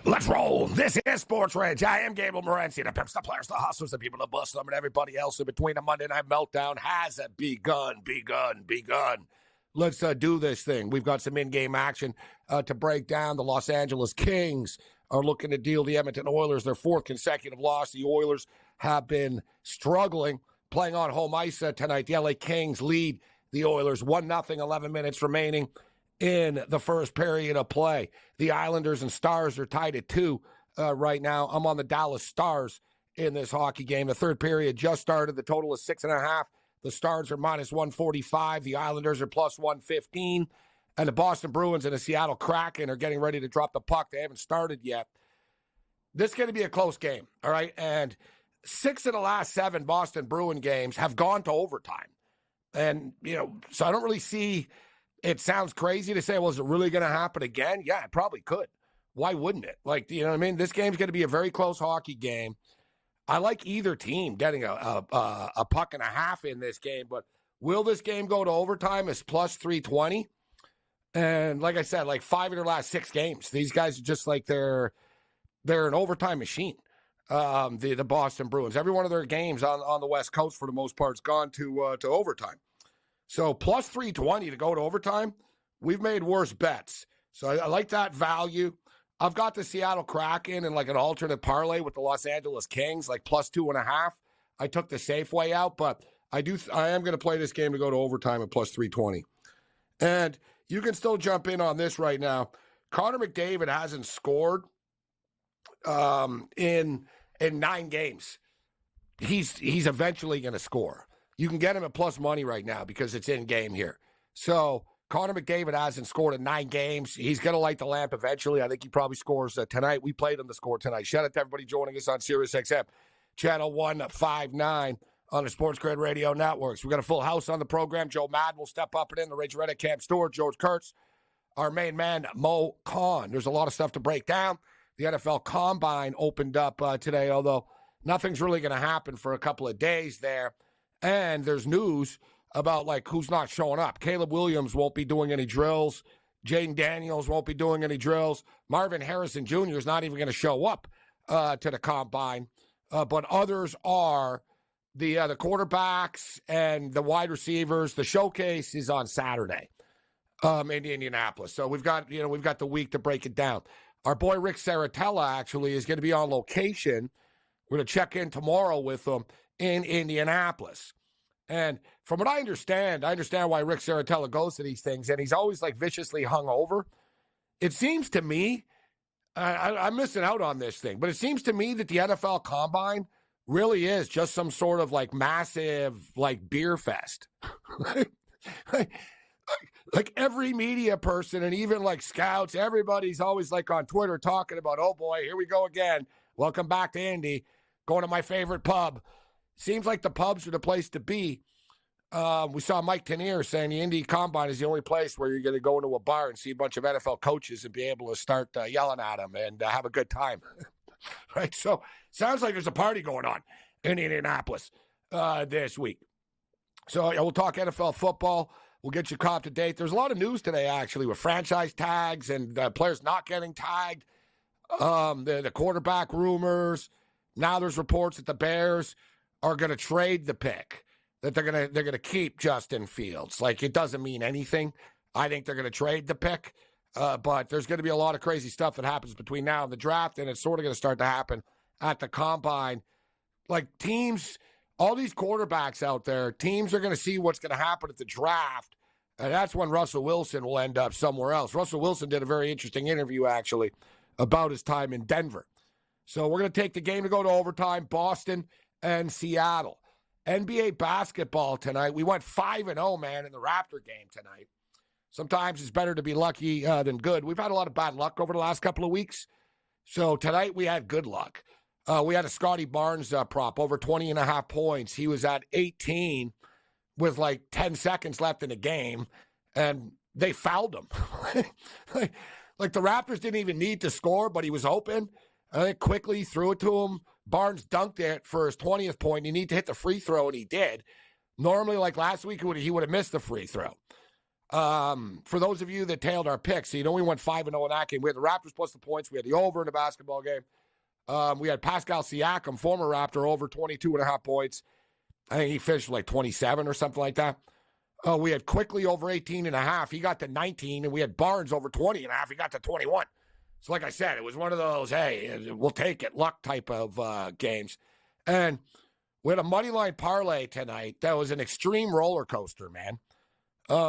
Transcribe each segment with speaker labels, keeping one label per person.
Speaker 1: Let's roll. This is SportsRage. I am Gabriel Morency. The pimps, the players, the hustlers, the people, the bust them, and everybody else in between. The Monday Night Meltdown has begun. Let's do this thing. We've got some in-game action to break down. The Los Angeles Kings are looking to deal the Edmonton Oilers their fourth consecutive loss. The Oilers have been struggling, playing on home ice tonight. The LA Kings lead the Oilers 1-0, 11 minutes remaining in the first period of play. The Islanders and Stars are tied at 2 right now. I'm on the Dallas Stars in this hockey game. The third period just started. The total is 6.5. The Stars are minus 145. The Islanders are plus 115. And the Boston Bruins and the Seattle Kraken are getting ready to drop the puck. They haven't started yet. This is going to be a close game, all right? And 6 of the last 7 Boston Bruin games have gone to overtime. And, so I don't really see... It sounds crazy to say, well, is it really going to happen again? Yeah, it probably could. Why wouldn't it? You know what I mean? This game's going to be a very close hockey game. I like either team getting a puck and a half in this game, but will this game go to overtime? It's plus 320. And like I said, 5 of their last 6 games, these guys are just they're an overtime machine. The Boston Bruins. Every one of their games on the West Coast, for the most part, has gone to overtime. So plus 320 to go to overtime, we've made worse bets. So I like that value. I've got the Seattle Kraken in an alternate parlay with the Los Angeles Kings, plus 2.5. I took the safe way out, but I am going to play this game to go to overtime at plus 320. And you can still jump in on this right now. Connor McDavid hasn't scored in 9 games. He's eventually going to score. You can get him at plus money right now because it's in game here. So Connor McDavid hasn't scored in 9 games. He's going to light the lamp eventually. I think he probably scores tonight. We played him to score tonight. Shout out to everybody joining us on SiriusXM, channel 159 on the SportsGrid radio networks. We got a full house on the program. Joe Madden will step up and in. The Rage Reddit Camp Store, George Kurtz, our main man, Mo Khan. There's a lot of stuff to break down. The NFL Combine opened up today, although nothing's really going to happen for a couple of days there. And there's news about, who's not showing up. Caleb Williams won't be doing any drills. Jaden Daniels won't be doing any drills. Marvin Harrison Jr. is not even going to show up to the Combine. But others are. The quarterbacks and the wide receivers. The showcase is on Saturday in Indianapolis. So we've got the week to break it down. Our boy Rick Saratella actually is going to be on location. We're going to check in tomorrow with him in Indianapolis. And from what I understand why Rick Saratella goes to these things, and he's always viciously hungover. It seems to me, I'm missing out on this thing, but it seems to me that the NFL Combine really is just some sort of massive beer fest. Every media person and even scouts, everybody's always on Twitter talking about, oh boy, here we go again. Welcome back to Indy. Going to my favorite pub. Seems like the pubs are the place to be. We saw Mike Tenier saying the Indy Combine is the only place where you're going to go into a bar and see a bunch of NFL coaches and be able to start yelling at them and have a good time. Right? So sounds like there's a party going on in Indianapolis this week. So we'll talk NFL football. We'll get you caught up to date. There's a lot of news today, actually, with franchise tags and players not getting tagged. The quarterback rumors. Now there's reports that the Bears are going to trade the pick, that they're going to keep Justin Fields. It doesn't mean anything. I think they're going to trade the pick, but there's going to be a lot of crazy stuff that happens between now and the draft, and it's sort of going to start to happen at the Combine. Teams, all these quarterbacks out there, teams are going to see what's going to happen at the draft, and that's when Russell Wilson will end up somewhere else. Russell Wilson did a very interesting interview, actually, about his time in Denver. So we're going to take the game to go to overtime, Boston and Seattle. NBA basketball tonight. We went 5-0, man, in the Raptor game tonight. Sometimes it's better to be lucky than good. We've had a lot of bad luck over the last couple of weeks. So tonight we had good luck. We had a Scotty Barnes prop, over 20.5 points. He was at 18 with 10 seconds left in the game, and they fouled him. The Raptors didn't even need to score, but he was open. They quickly threw it to him. Barnes dunked it for his 20th point. He needed to hit the free throw, and he did. Normally, last week, he would have missed the free throw. For those of you that tailed our picks, so we went 5-0 in that game. We had the Raptors plus the points. We had the over in the basketball game. We had Pascal Siakam, former Raptor, over 22.5 points. I think he finished like 27 or something like that. We had Quickly over 18.5. He got to 19, and we had Barnes over 20.5. He got to 21. So like I said, it was one of those, hey, we'll take it, luck type of games. And we had a money line parlay tonight that was an extreme roller coaster, man.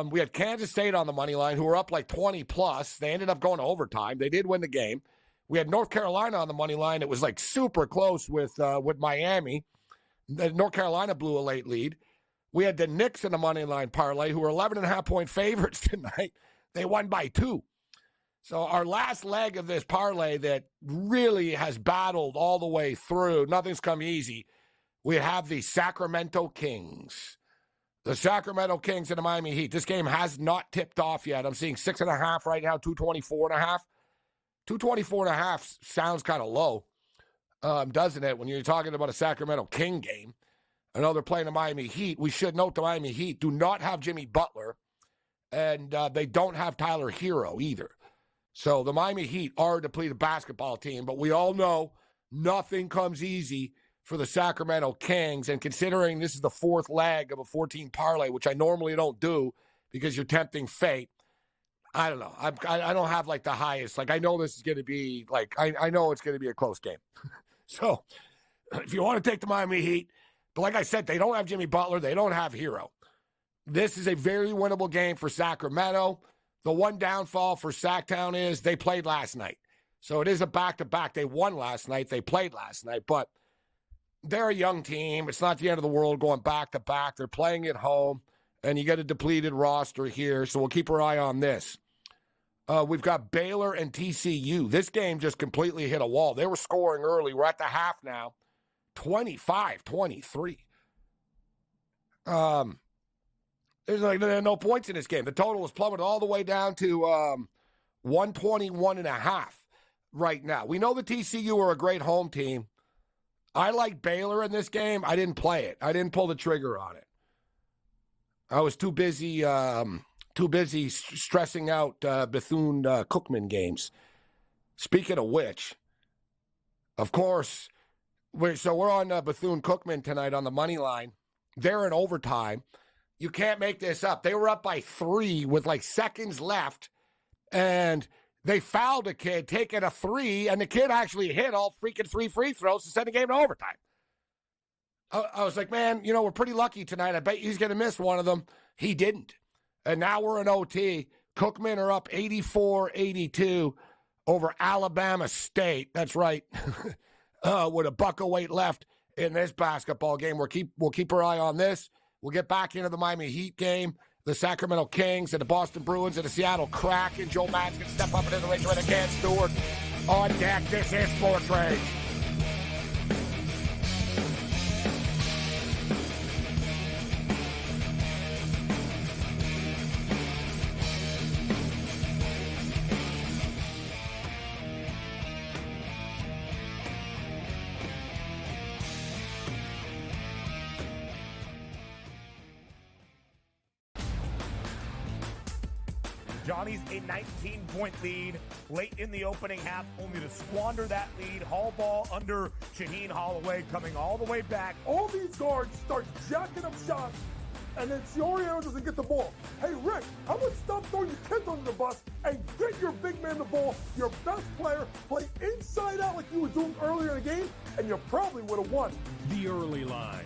Speaker 1: We had Kansas State on the money line, who were up like 20 plus. They ended up going to overtime. They did win the game. We had North Carolina on the money line. It was like super close with Miami. North Carolina blew a late lead. We had the Knicks in the money line parlay, who were 11.5-point favorites tonight. They won by 2. So our last leg of this parlay that really has battled all the way through, nothing's come easy. We have the Sacramento Kings. The Sacramento Kings and the Miami Heat. This game has not tipped off yet. I'm seeing 6.5 right now, 224.5. 224.5 sounds kind of low, doesn't it, when you're talking about a Sacramento King game? I know they're playing the Miami Heat. We should note the Miami Heat do not have Jimmy Butler, and they don't have Tyler Hero either. So the Miami Heat are a depleted basketball team, but we all know nothing comes easy for the Sacramento Kings. And considering this is the fourth leg of a 14 parlay, which I normally don't do because you're tempting fate, I don't know. I don't have like the highest. Like, I know this is going to be like, I know it's going to be a close game. So if you want to take the Miami Heat, but like I said, they don't have Jimmy Butler. They don't have Hero. This is a very winnable game for Sacramento. The one downfall for Sacktown is they played last night. So it is a back-to-back. They won last night. They played last night. But they're a young team. It's not the end of the world going back-to-back. They're playing at home, and you get a depleted roster here. So we'll keep our eye on this. We've got Baylor and TCU. This game just completely hit a wall. They were scoring early. We're at the half now. 25-23. There's like no points in this game. The total was plummeted all the way down to 121.5 right now. We know the TCU are a great home team. I like Baylor in this game. I didn't play it. I didn't pull the trigger on it. I was too busy stressing out Bethune-Cookman games. Speaking of which, of course, we're on Bethune-Cookman tonight on the money line. They're in overtime. You can't make this up. They were up by 3 with like seconds left, and they fouled a kid taking a 3, and the kid actually hit all freaking 3 free throws to send the game to overtime. I was like, man, we're pretty lucky tonight. I bet he's going to miss one of them. He didn't. And now we're in OT. Cookman are up 84-82 over Alabama State. That's right. With a buck of weight left in this basketball game. We'll keep our eye on this. We'll get back into the Miami Heat game, the Sacramento Kings and the Boston Bruins and the Seattle Kraken. Joe Madden's going to step up into the ring to Cam Stewart on deck. This is SportsRage.
Speaker 2: Johnny's a 19-point lead late in the opening half, only to squander that lead. Hall ball under Shaheen Holloway coming all the way back.
Speaker 3: All these guards start jacking up shots, and then Soriano doesn't get the ball. Hey, Rick, how about stop throwing your kids under the bus and get your big man the ball, your best player, play inside out like you were doing earlier in the game, and you probably would have won.
Speaker 4: The Early Line,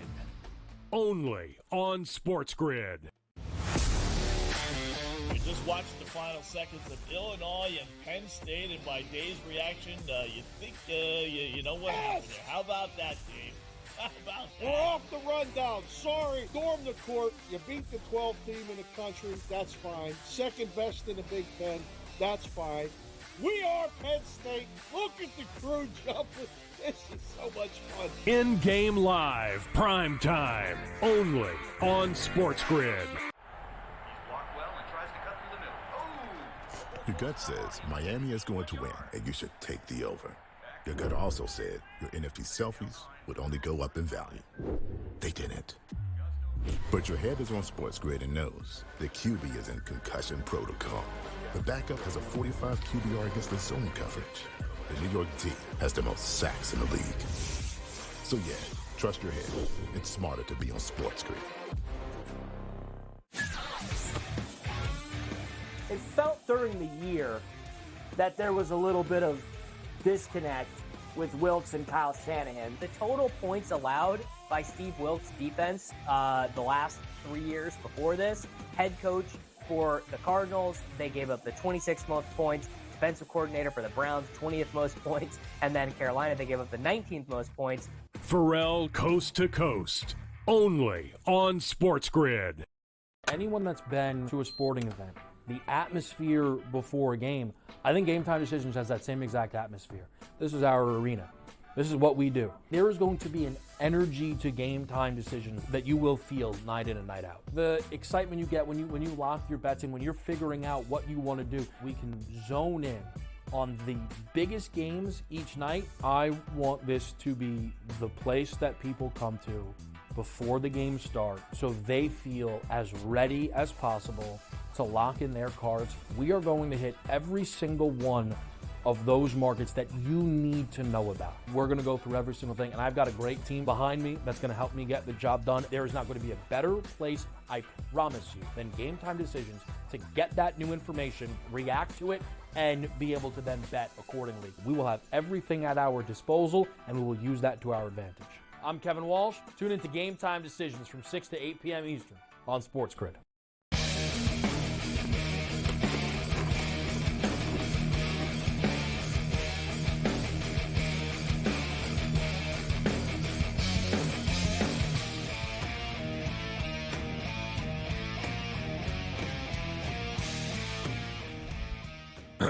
Speaker 4: only on SportsGrid.
Speaker 5: You just watched the final seconds of Illinois and Penn State, and by Dave's reaction, you think you know what happened there. How about that, Dave? How about that?
Speaker 6: We're off the rundown. Sorry. Storm the court. You beat the 12th team in the country. That's fine. Second best in the Big Ten. That's fine. We are Penn State. Look at the crew jumping. This is so much fun.
Speaker 4: In-game live, prime time, only on SportsGrid.
Speaker 7: Your gut says Miami is going to win, and you should take the over. Your gut also said your NFT selfies would only go up in value. They didn't. But your head is on SportsGrid and knows the QB is in concussion protocol. The backup has a 45 QBR against the zone coverage. The New York D has the most sacks in the league. So yeah, trust your head. It's smarter to be on SportsGrid.
Speaker 8: It felt during the year that there was a little bit of disconnect with Wilks and Kyle Shanahan. The total points allowed by Steve Wilks' defense the last 3 years before this, head coach for the Cardinals, they gave up the 26th most points. Defensive coordinator for the Browns, 20th most points. And then Carolina, they gave up the 19th most points.
Speaker 4: Pharrell Coast to Coast, only on SportsGrid.
Speaker 9: Anyone that's been to a sporting event, the atmosphere before a game, I think Game Time Decisions has that same exact atmosphere. This is our arena. This is what we do. There is going to be an energy to Game Time Decisions that you will feel night in and night out. The excitement you get when you lock your bets in, when you're figuring out what you want to do, we can zone in on the biggest games each night. I want this to be the place that people come to before the games start so they feel as ready as possible to lock in their cards. We are going to hit every single one of those markets that you need to know about. We're going to go through every single thing, and I've got a great team behind me that's going to help me get the job done. There is not going to be a better place, I promise you, than Game Time Decisions to get that new information, react to it, and be able to then bet accordingly. We will have everything at our disposal, and we will use that to our advantage. I'm Kevin Walsh. Tune into Game Time Decisions from 6 to 8 p.m. Eastern on SportsGrid.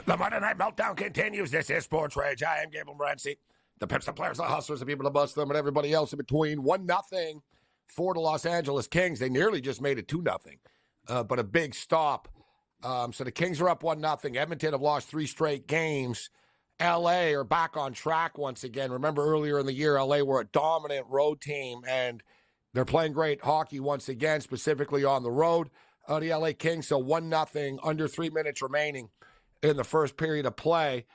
Speaker 1: The Monday Night Meltdown continues. This is SportsRage. I am Gabriel Morency. The Pips, the Players, the Hustlers, the people that bust them, and everybody else in between. 1-0 for the Los Angeles Kings. They nearly just made it 2-0, but a big stop. So the Kings are up 1-0. Edmonton have lost 3 straight games. L.A. are back on track once again. Remember earlier in the year, L.A. were a dominant road team, and they're playing great hockey once again, specifically on the road. The L.A. Kings, so 1-0, under 3 minutes remaining in the first period of play.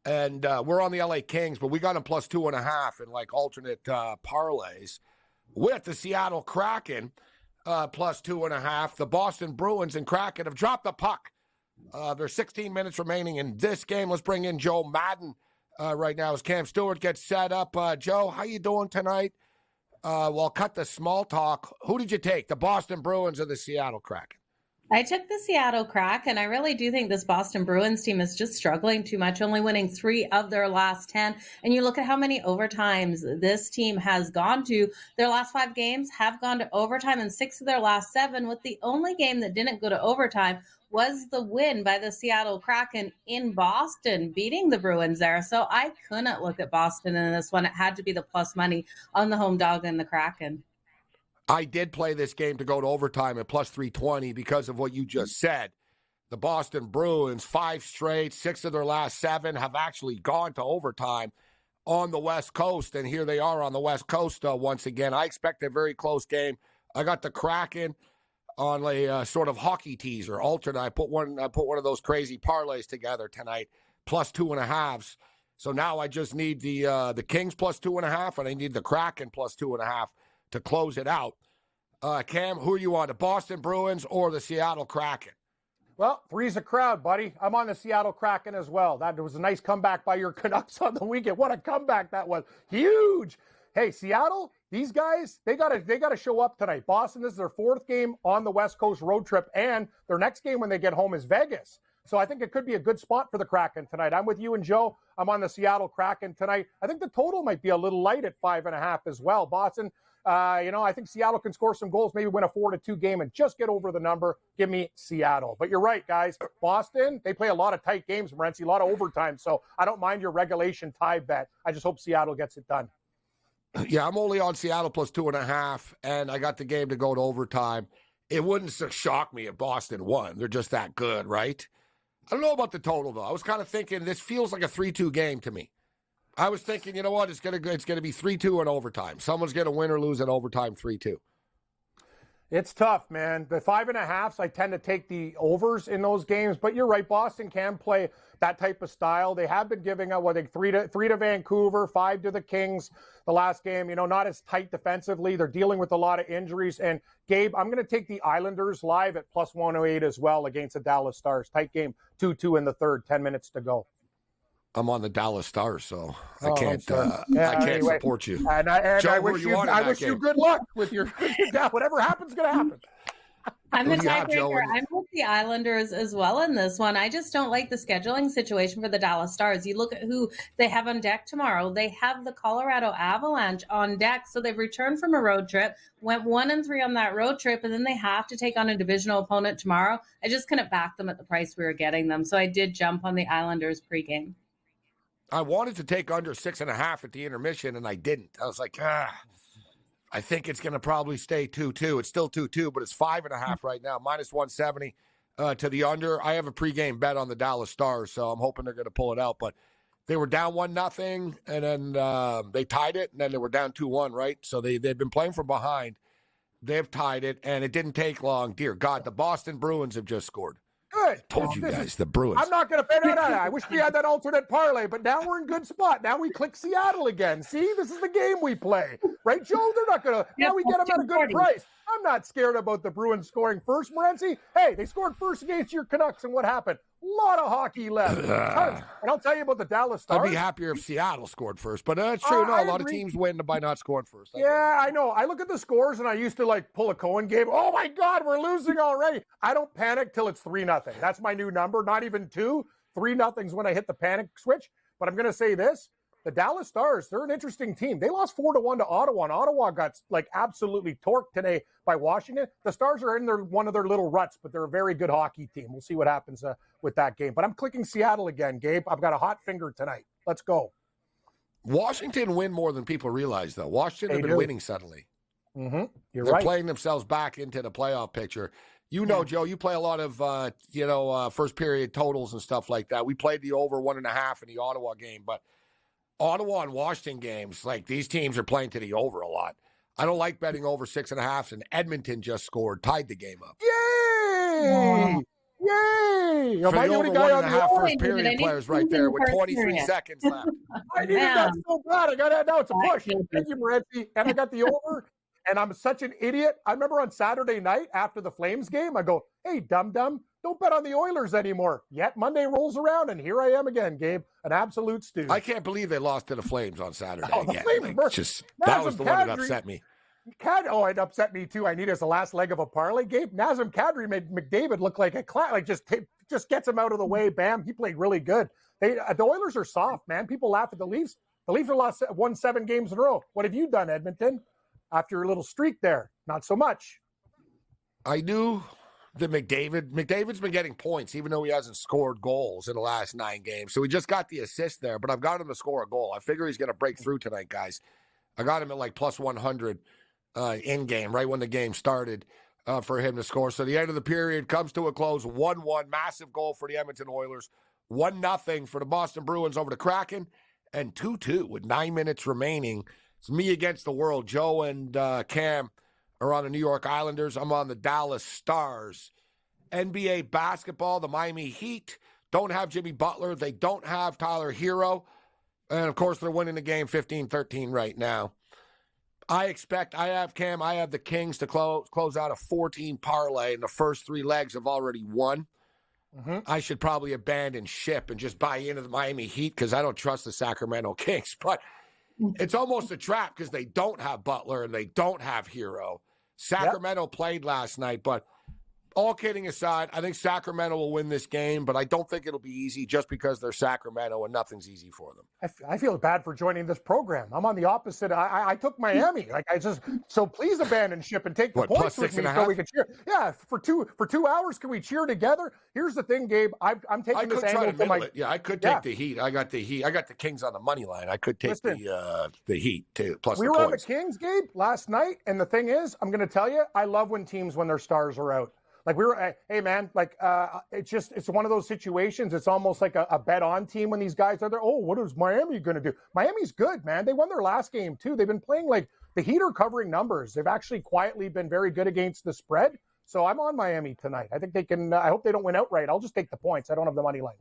Speaker 1: And we're on the LA Kings, but we got them plus 2.5 in like alternate parlays with the Seattle Kraken plus 2.5. The Boston Bruins and Kraken have dropped the puck. There's 16 minutes remaining in this game. Let's bring in Joe Madden right now as Cam Stewart gets set up. Joe, how you doing tonight? Well, cut the small talk. Who did you take, the Boston Bruins or the Seattle Kraken?
Speaker 10: I took the Seattle Kraken. I really do think this Boston Bruins team is just struggling too much, only winning 3 of their last 10. And you look at how many overtimes this team has gone to. Their last 5 games have gone to overtime, and 6 of their last 7, with the only game that didn't go to overtime was the win by the Seattle Kraken in Boston, beating the Bruins there. So I couldn't look at Boston in this one. It had to be the plus money on the home dog and the Kraken.
Speaker 1: I did play this game to go to overtime at plus 320 because of what you just said. The Boston Bruins, 5 straight, 6 of their last 7 have actually gone to overtime on the West Coast, and here they are on the West Coast once again. I expect a very close game. I got the Kraken on a sort of hockey teaser, alternate. I put one of those crazy parlays together tonight, plus 2.5. So now I just need the Kings plus 2.5, and I need the Kraken plus 2.5 to close it out. Cam, who are you on, the Boston Bruins or the Seattle Kraken?
Speaker 11: Well, 3's a crowd, buddy. I'm on the Seattle Kraken as well. That was a nice comeback by your Canucks on the weekend. What a comeback that was. Huge. Hey, Seattle, these guys, they gotta show up tonight. Boston, this is their 4th game on the West Coast road trip, and their next game when they get home is Vegas. So I think it could be a good spot for the Kraken tonight. I'm with you and Joe. I'm on the Seattle Kraken tonight. I think the total might be a little light at 5.5 as well. Boston, I think Seattle can score some goals, maybe win a 4-2 game and just get over the number. Give me Seattle. But you're right, guys. Boston, they play a lot of tight games, Morency, a lot of overtime. So I don't mind your regulation tie bet. I just hope Seattle gets it done.
Speaker 1: Yeah, I'm only on Seattle plus 2.5, and I got the game to go to overtime. It wouldn't shock me if Boston won. They're just that good, right? I don't know about the total, though. I was kind of thinking this feels like a 3-2 game to me. I was thinking, you know what, it's gonna be 3-2 in overtime. Someone's going to win or lose in overtime 3-2.
Speaker 11: It's tough, man. The 5.5s, I tend to take the overs in those games, but you're right. Boston can play that type of style. They have been giving out, three to Vancouver, 5 to the Kings the last game. Not as tight defensively. They're dealing with a lot of injuries. And Gabe, I'm going to take the Islanders live at plus 108 as well against the Dallas Stars. Tight game, 2-2 in the third, 10 minutes to go.
Speaker 1: I'm on the Dallas Stars, so I can't support you.
Speaker 11: And I
Speaker 1: Joe,
Speaker 11: wish you good luck with your whatever happens, going to happen.
Speaker 10: I'm the tiebreaker. I'm with the Islanders as well in this one. I just don't like the scheduling situation for the Dallas Stars. You look at who they have on deck tomorrow. They have the Colorado Avalanche on deck. So they've returned from a road trip, went 1-3 on that road trip, and then they have to take on a divisional opponent tomorrow. I just couldn't back them at the price we were getting them. So I did jump on the Islanders pregame.
Speaker 1: I wanted to take under 6.5 at the intermission, and I didn't. I was like, I think it's going to probably stay 2-2. It's still 2-2, but it's 5.5 right now, minus 170 to the under. I have a pregame bet on the Dallas Stars, so I'm hoping they're going to pull it out. But they were down 1-0, and then they tied it, and then they were down 2-1, right? So they've been playing from behind. They've tied it, and it didn't take long. Dear God, the Boston Bruins have just scored.
Speaker 11: Good.
Speaker 1: Told you guys, the Bruins.
Speaker 11: I'm not going to bet on that. I wish we had that alternate parlay, but now we're in good spot. Now we click Seattle again. See, this is the game we play. Right, Joe? They're not going to. Now we get them at a good price. I'm not scared about the Bruins scoring first, Morency. Hey, they scored first against your Canucks, and what happened? A lot of hockey left. And I'll tell you about the Dallas Stars.
Speaker 1: I'd be happier if Seattle scored first, but that's true. No, a lot of teams win by not scoring first.
Speaker 11: I know. I look at the scores, and I used to pull a Cohen game. Oh my God, we're losing already. I don't panic till it's 3-0. That's my new number. Not even 2. 3-0's when I hit the panic switch. But I'm going to say this. The Dallas Stars, they're an interesting team. They lost 4-1 to Ottawa, and Ottawa got absolutely torqued today by Washington. The Stars are in one of their little ruts, but they're a very good hockey team. We'll see what happens with that game. But I'm clicking Seattle again, Gabe. I've got a hot finger tonight. Let's go.
Speaker 1: Washington win more than people realize, though. Washington have been winning suddenly.
Speaker 11: Mm-hmm.
Speaker 1: They're playing themselves back into the playoff picture. Joe, you play a lot of, first period totals and stuff like that. We played the over 1.5 in the Ottawa game, but Ottawa and Washington games, these teams are playing to the over a lot. I don't like betting over 6.5, and Edmonton just scored, tied the game up.
Speaker 11: Yay! Yay!
Speaker 1: For the over 1.5 first period players right there with 23 seconds left.
Speaker 11: I needed that so bad. I got it. Now it's a push. Thank you, Morency. And I got the over. And I'm such an idiot. I remember on Saturday night after the Flames game, I go, hey, dum-dum, don't bet on the Oilers anymore. Yet Monday rolls around, and here I am again, Gabe, an absolute stew.
Speaker 1: I can't believe they lost to the Flames on Saturday again.
Speaker 11: That
Speaker 1: was the one that upset me.
Speaker 11: It upset me too. I need as the last leg of a parlay. Gabe, Nazem Kadri made McDavid look like just gets him out of the way. Bam, he played really good. The Oilers are soft, man. People laugh at the Leafs. The Leafs have won 7 games in a row. What have you done, Edmonton? After your little streak there, not so much.
Speaker 1: I knew that McDavid's been getting points, even though he hasn't scored goals in the last 9 games. So he just got the assist there, but I've got him to score a goal. I figure he's going to break through tonight, guys. I got him at plus 100 in game, right when the game started for him to score. So the end of the period comes to a close, 1-1, massive goal for the Edmonton Oilers, 1-0 for the Boston Bruins over the Kraken, and 2-2 with 9 minutes remaining. It's me against the world. Joe and Cam are on the New York Islanders. I'm on the Dallas Stars. NBA basketball, the Miami Heat don't have Jimmy Butler. They don't have Tyler Hero. And, of course, they're winning the game 15-13 right now. I have the Kings to close out a 14 parlay, and the first 3 legs have already won. Mm-hmm. I should probably abandon ship and just buy into the Miami Heat because I don't trust the Sacramento Kings. But it's almost a trap because they don't have Butler and they don't have Hero. Sacramento played last night, but all kidding aside, I think Sacramento will win this game, but I don't think it'll be easy just because they're Sacramento and nothing's easy for them.
Speaker 11: I feel bad for joining this program. I'm on the opposite. I took Miami. So please abandon ship and take the points with me so we can cheer. Yeah, for 2 hours, can we cheer together? Here's the thing, Gabe. I'm taking this angle to my.
Speaker 1: Yeah, I could take the Heat. I got the Heat. I got the Kings on the money line. I could take the Heat too. Plus
Speaker 11: we were on the Kings, Gabe, last night, and the thing is, I'm going to tell you, I love when teams when their stars are out. Hey man, it's one of those situations. It's almost like a bet on team when these guys are there. Oh, what is Miami going to do? Miami's good, man. They won their last game too. They've been playing The Heat are covering numbers. They've actually quietly been very good against the spread. So I'm on Miami tonight. I think they can. I hope they don't win outright. I'll just take the points. I don't have the money line.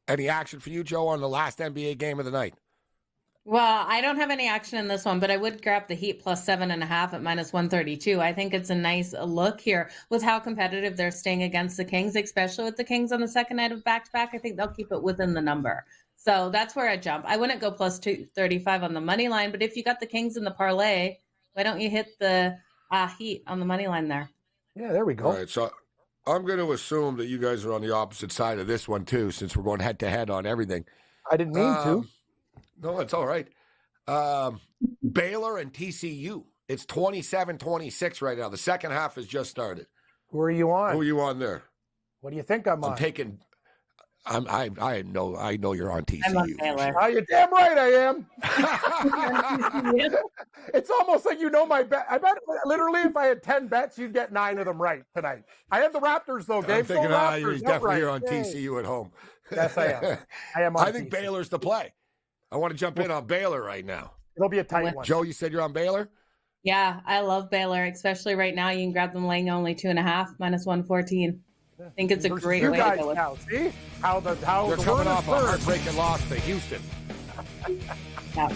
Speaker 1: Any action for you, Joe, on the last NBA game of the night?
Speaker 10: Well, I don't have any action in this one, but I would grab the Heat plus 7.5 at minus 132. I think it's a nice look here with how competitive they're staying against the Kings, especially with the Kings on the second night of back-to-back. I think they'll keep it within the number. So that's where I jump. I wouldn't go plus 235 on the money line, but if you got the Kings in the parlay, why don't you hit the Heat on the money line there?
Speaker 11: Yeah, there we go.
Speaker 1: All right, so I'm going to assume that you guys are on the opposite side of this one, too, since we're going head-to-head on everything.
Speaker 11: I didn't mean to.
Speaker 1: No, it's all right. Baylor and TCU. It's 27-26 right now. The second half has just started.
Speaker 11: Who are you on?
Speaker 1: Who are you on there?
Speaker 11: What do you think I'm on?
Speaker 1: I'm taking. I know you're on TCU.
Speaker 10: I'm on Baylor.
Speaker 11: Oh, you're damn right I am. It's almost like you know my bet. I bet literally if I had 10 bets, you'd get 9 of them right tonight. I had the Raptors though, Gabe.
Speaker 1: I'm thinking, you're definitely
Speaker 11: right.
Speaker 1: on TCU at home.
Speaker 11: Yes, I am. I am on
Speaker 1: I think
Speaker 11: TCU.
Speaker 1: Baylor's the play. I want to jump in on Baylor right now.
Speaker 11: It'll be a tight one.
Speaker 1: Joe, you said you're on Baylor?
Speaker 10: Yeah, I love Baylor, especially right now. You can grab them laying only 2.5, minus 114. I think it's a great way to go with
Speaker 11: now. See how
Speaker 1: They're
Speaker 11: the
Speaker 1: coming off a
Speaker 11: word is
Speaker 1: heartbreaking loss to Houston.
Speaker 10: Yeah.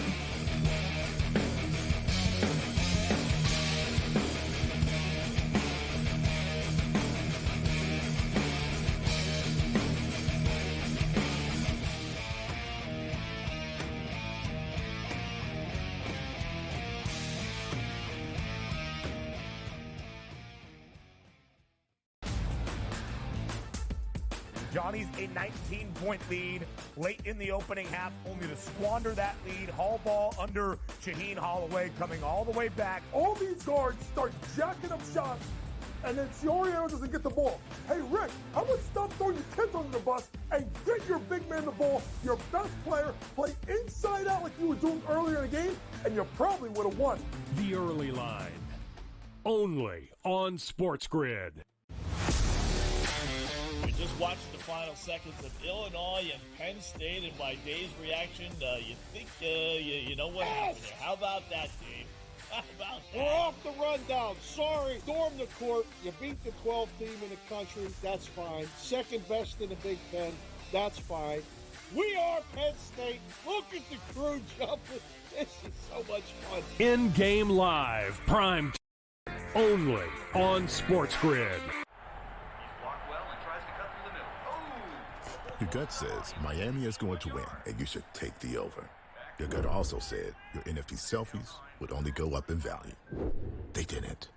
Speaker 2: Johnny's a 19-point lead late in the opening half, only to squander that lead. Hall ball under Shaheen Holloway coming all the way back.
Speaker 3: All these guards start jacking up shots, and then Soriano doesn't get the ball. Hey, Rick, how about stop throwing your kids under the bus and get your big man the ball, your best player, play inside out like you were doing earlier in the game, and you probably would have won.
Speaker 4: The early line. Only on SportsGrid.
Speaker 5: We just watched the final seconds of Illinois and Penn State, and by Dave's reaction, you think you know what happened there. How about that, Dave? How about that?
Speaker 6: We're off the rundown. Sorry. Storm the court. You beat the 12th team in the country. That's fine. Second best in the Big Ten. That's fine. We are Penn State. Look at the crew jumping. This is so much fun.
Speaker 4: In-game live, prime only on SportsGrid.
Speaker 7: Your gut says Miami is going to win, and you should take the over. Your gut also said your NFT selfies would only go up in value. They didn't.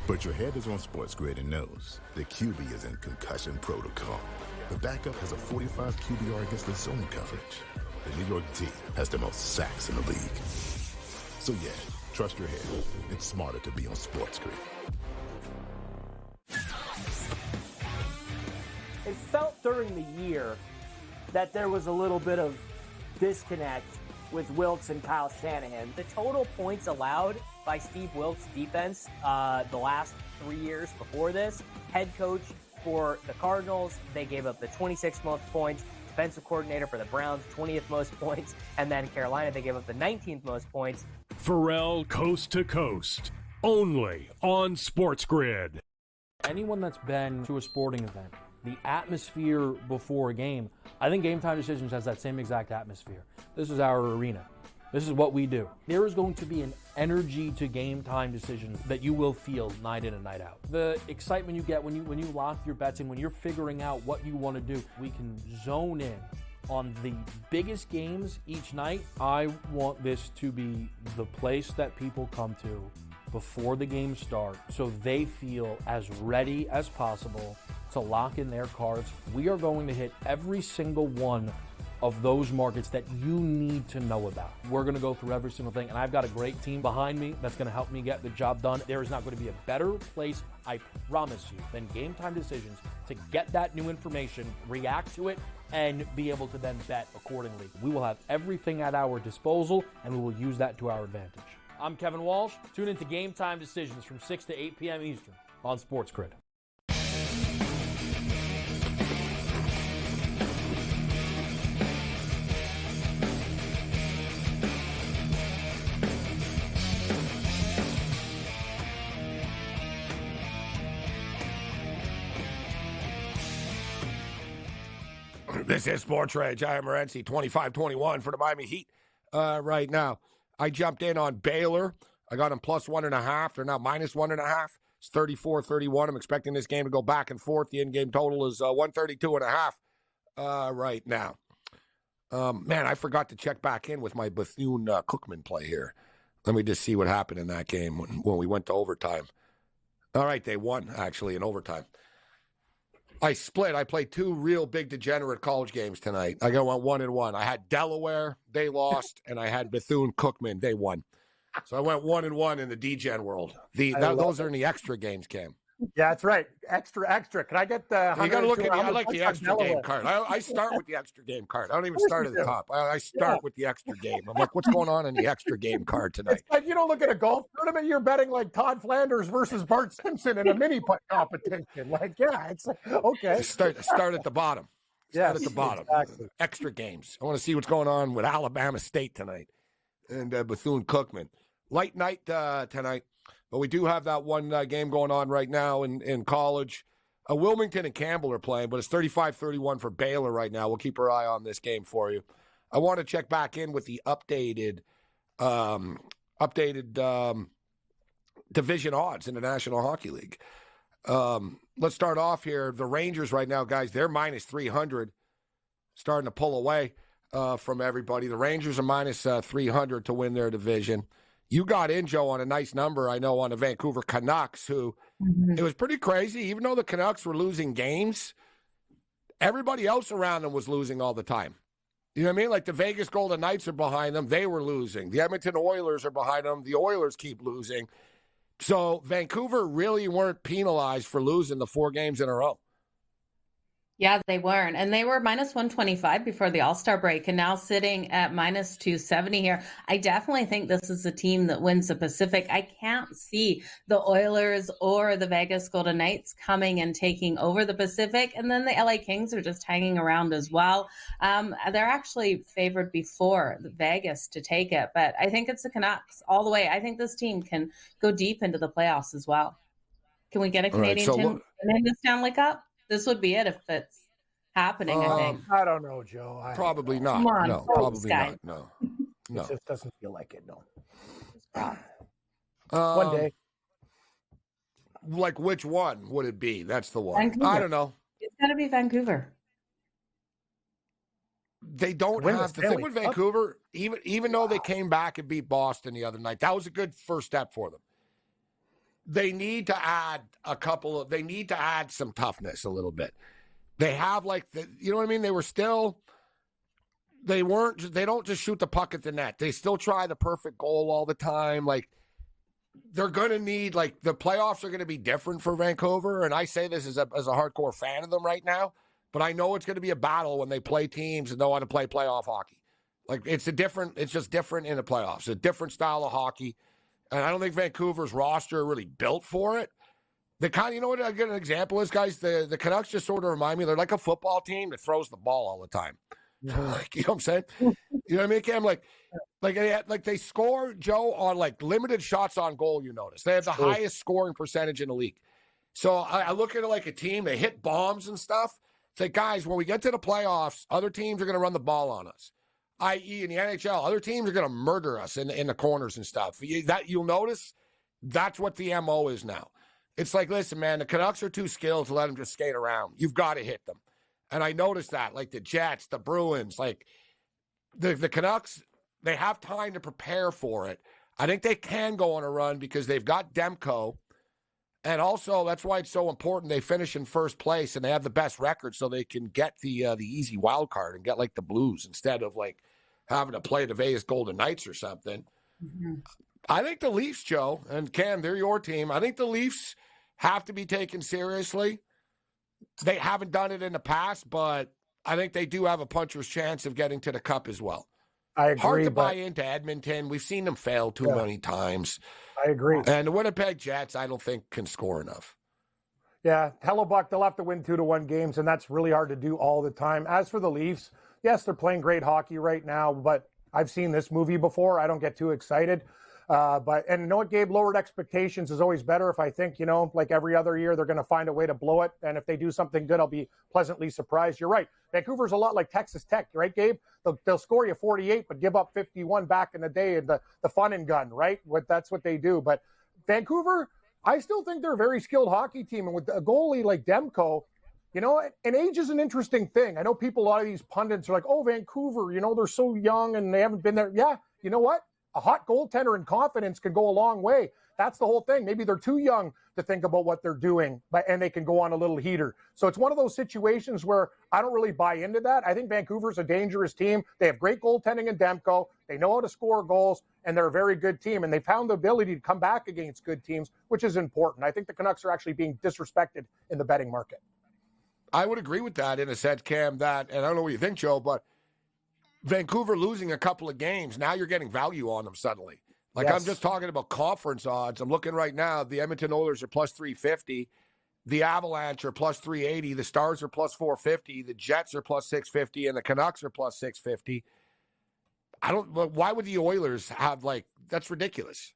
Speaker 7: But your head is on SportsGrid and knows the QB is in concussion protocol. The backup has a 45 QBR against the zone coverage. The New York D has the most sacks in the league. So yeah, trust your head. It's smarter to be on SportsGrid.
Speaker 8: It felt during the year that there was a little bit of disconnect with Wilkes and Kyle Shanahan. The total points allowed by Steve Wilkes' defense the last 3 years before this, head coach for the Cardinals, they gave up the 26th most points, defensive coordinator for the Browns, 20th most points, and then Carolina, they gave up the 19th most points.
Speaker 4: Pharrell Coast to Coast, only on SportsGrid.
Speaker 9: Anyone that's been to a sporting event, the atmosphere before a game, I think Game Time Decisions has that same exact atmosphere. This is our arena. This is what we do. There is going to be an energy to Game Time Decisions that you will feel night in and night out. The excitement you get when you lock your bets in, when you're figuring out what you want to do, we can zone in on the biggest games each night. I want this to be the place that people come to before the games start so they feel as ready as possible to lock in their cards. We are going to hit every single one of those markets that you need to know about. We're going to go through every single thing, and I've got a great team behind me that's going to help me get the job done. There is not going to be a better place, I promise you, than Game Time Decisions to get that new information, react to it, and be able to then bet accordingly. We will have everything at our disposal, and we will use that to our advantage. I'm Kevin Walsh. Tune into Game Time Decisions from 6 to 8 p.m. Eastern on SportsGrid.
Speaker 1: This is SportsRage. I am Morency, 25-21 for the Miami Heat right now. I jumped in on Baylor. I got them plus 1.5. They're now minus 1.5. It's 34-31. I'm expecting this game to go back and forth. The in-game total is 132.5 right now. Man, I forgot to check back in with my Bethune-Cookman play here. Let me just see what happened in that game when we went to overtime. All right, they won, actually, in overtime. I split. I played two real big degenerate college games tonight. I got 1-1. I had Delaware, they lost, and I had Bethune-Cookman, they won. So I went 1-1 in the DGen world. Those are in the extra games, Cam.
Speaker 11: Yeah, that's right. Extra. Can I get the?
Speaker 1: You got to look at. I like the extra game card. I start with the extra game card. I don't even start at the top. I start with the extra game. I'm like, what's going on in the extra game card tonight?
Speaker 11: It's like you don't look at a golf tournament. You're betting like Todd Flanders versus Bart Simpson in a mini putt competition. Like, yeah, it's like, okay.
Speaker 1: Start at the bottom. Start at the bottom. Exactly. Extra games. I want to see what's going on with Alabama State tonight and Bethune-Cookman. Light night tonight. But we do have that one game going on right now in college. Wilmington and Campbell are playing, but it's 35-31 for Baylor right now. We'll keep our eye on this game for you. I want to check back in with the updated division odds in the National Hockey League. Let's start off here. The Rangers right now, guys, they're minus 300, starting to pull away from everybody. The Rangers are minus 300 to win their division. You got in, Joe, on a nice number, I know, on the Vancouver Canucks, who it was pretty crazy. Even though the Canucks were losing games, everybody else around them was losing all the time. You know what I mean? Like the Vegas Golden Knights are behind them. They were losing. The Edmonton Oilers are behind them. The Oilers keep losing. So Vancouver really weren't penalized for losing the 4 games in a row.
Speaker 10: Yeah, they weren't. And they were minus 125 before the All-Star break and now sitting at minus 270 here. I definitely think this is a team that wins the Pacific. I can't see the Oilers or the Vegas Golden Knights coming and taking over the Pacific. And then the LA Kings are just hanging around as well. They're actually favored before the Vegas to take it. But I think it's the Canucks all the way. I think this team can go deep into the playoffs as well. Can we get a Canadian team in the Stanley Cup? This would be it if it's happening, I think.
Speaker 11: I don't know, Joe.
Speaker 1: Probably not.
Speaker 10: Come on,
Speaker 1: no, probably not. No.
Speaker 11: It just doesn't feel like it, no.
Speaker 1: One
Speaker 11: One day.
Speaker 1: Like which one would it be? That's the one.
Speaker 10: Vancouver.
Speaker 1: I don't know.
Speaker 10: It's got to be Vancouver.
Speaker 1: They don't have the thing with Vancouver, even though they came back and beat Boston the other night. That was a good first step for them. They need to add they need to add some toughness a little bit. They have you know what I mean? They don't just shoot the puck at the net. They still try the perfect goal all the time. Like they're going to need, the playoffs are going to be different for Vancouver. And I say this as a hardcore fan of them right now, but I know it's going to be a battle when they play teams that know how to play playoff hockey. It's just different in the playoffs. A different style of hockey. And I don't think Vancouver's roster really built for it. You know what a good example is, guys? The Canucks just sort of remind me, they're like a football team that throws the ball all the time. You know what I'm saying? You know what I mean, Cam? They score, Joe, on limited shots on goal, you notice. They have the highest scoring percentage in the league. So I look at it like a team, they hit bombs and stuff. It's like, guys, when we get to the playoffs, other teams are going to run the ball on us. I.e. in the NHL, other teams are going to murder us in the corners and stuff. You'll notice that's what the MO is now. It's like, listen, man, the Canucks are too skilled to let them just skate around. You've got to hit them. And I noticed that, the Jets, the Bruins, the Canucks, they have time to prepare for it. I think they can go on a run because they've got Demko. And also, that's why it's so important they finish in first place and they have the best record so they can get the easy wild card and get the Blues instead of having to play the Vegas Golden Knights or something. Mm-hmm. I think the Leafs, Joe, and Cam, they're your team. I think the Leafs have to be taken seriously. They haven't done it in the past, but I think they do have a puncher's chance of getting to the Cup as well.
Speaker 11: I agree.
Speaker 1: Hard to buy into Edmonton. We've seen them fail too many times.
Speaker 11: I agree.
Speaker 1: And the Winnipeg Jets, I don't think, can score enough.
Speaker 11: Yeah, Hellebuck, they'll have to win 2-1 games, and that's really hard to do all the time. As for the Leafs, yes, they're playing great hockey right now, but I've seen this movie before. I don't get too excited. And you know what, Gabe, lowered expectations is always better. If I think, like every other year, they're going to find a way to blow it. And if they do something good, I'll be pleasantly surprised. You're right. Vancouver's a lot like Texas Tech, right, Gabe? They'll score you 48, but give up 51 back in the day and the fun and gun, right? That's what they do. But Vancouver, I still think they're a very skilled hockey team. And with a goalie like Demko, and age is an interesting thing. I know a lot of these pundits are like, oh, Vancouver, they're so young and they haven't been there. Yeah, you know what? A hot goaltender and confidence can go a long way. That's the whole thing. Maybe they're too young to think about what they're doing, and they can go on a little heater. So it's one of those situations where I don't really buy into that. I think Vancouver's a dangerous team. They have great goaltending in Demko. They know how to score goals, and they're a very good team. And they found the ability to come back against good teams, which is important. I think the Canucks are actually being disrespected in the betting market.
Speaker 1: I would agree with that in a sense, Cam, and I don't know what you think, Joe, but Vancouver losing a couple of games, now you're getting value on them suddenly. Yes. I'm just talking about conference odds. I'm looking right now. The Edmonton Oilers are plus 350. The Avalanche are plus 380. The Stars are plus 450. The Jets are plus 650. And the Canucks are plus 650. Why would the Oilers have, that's ridiculous.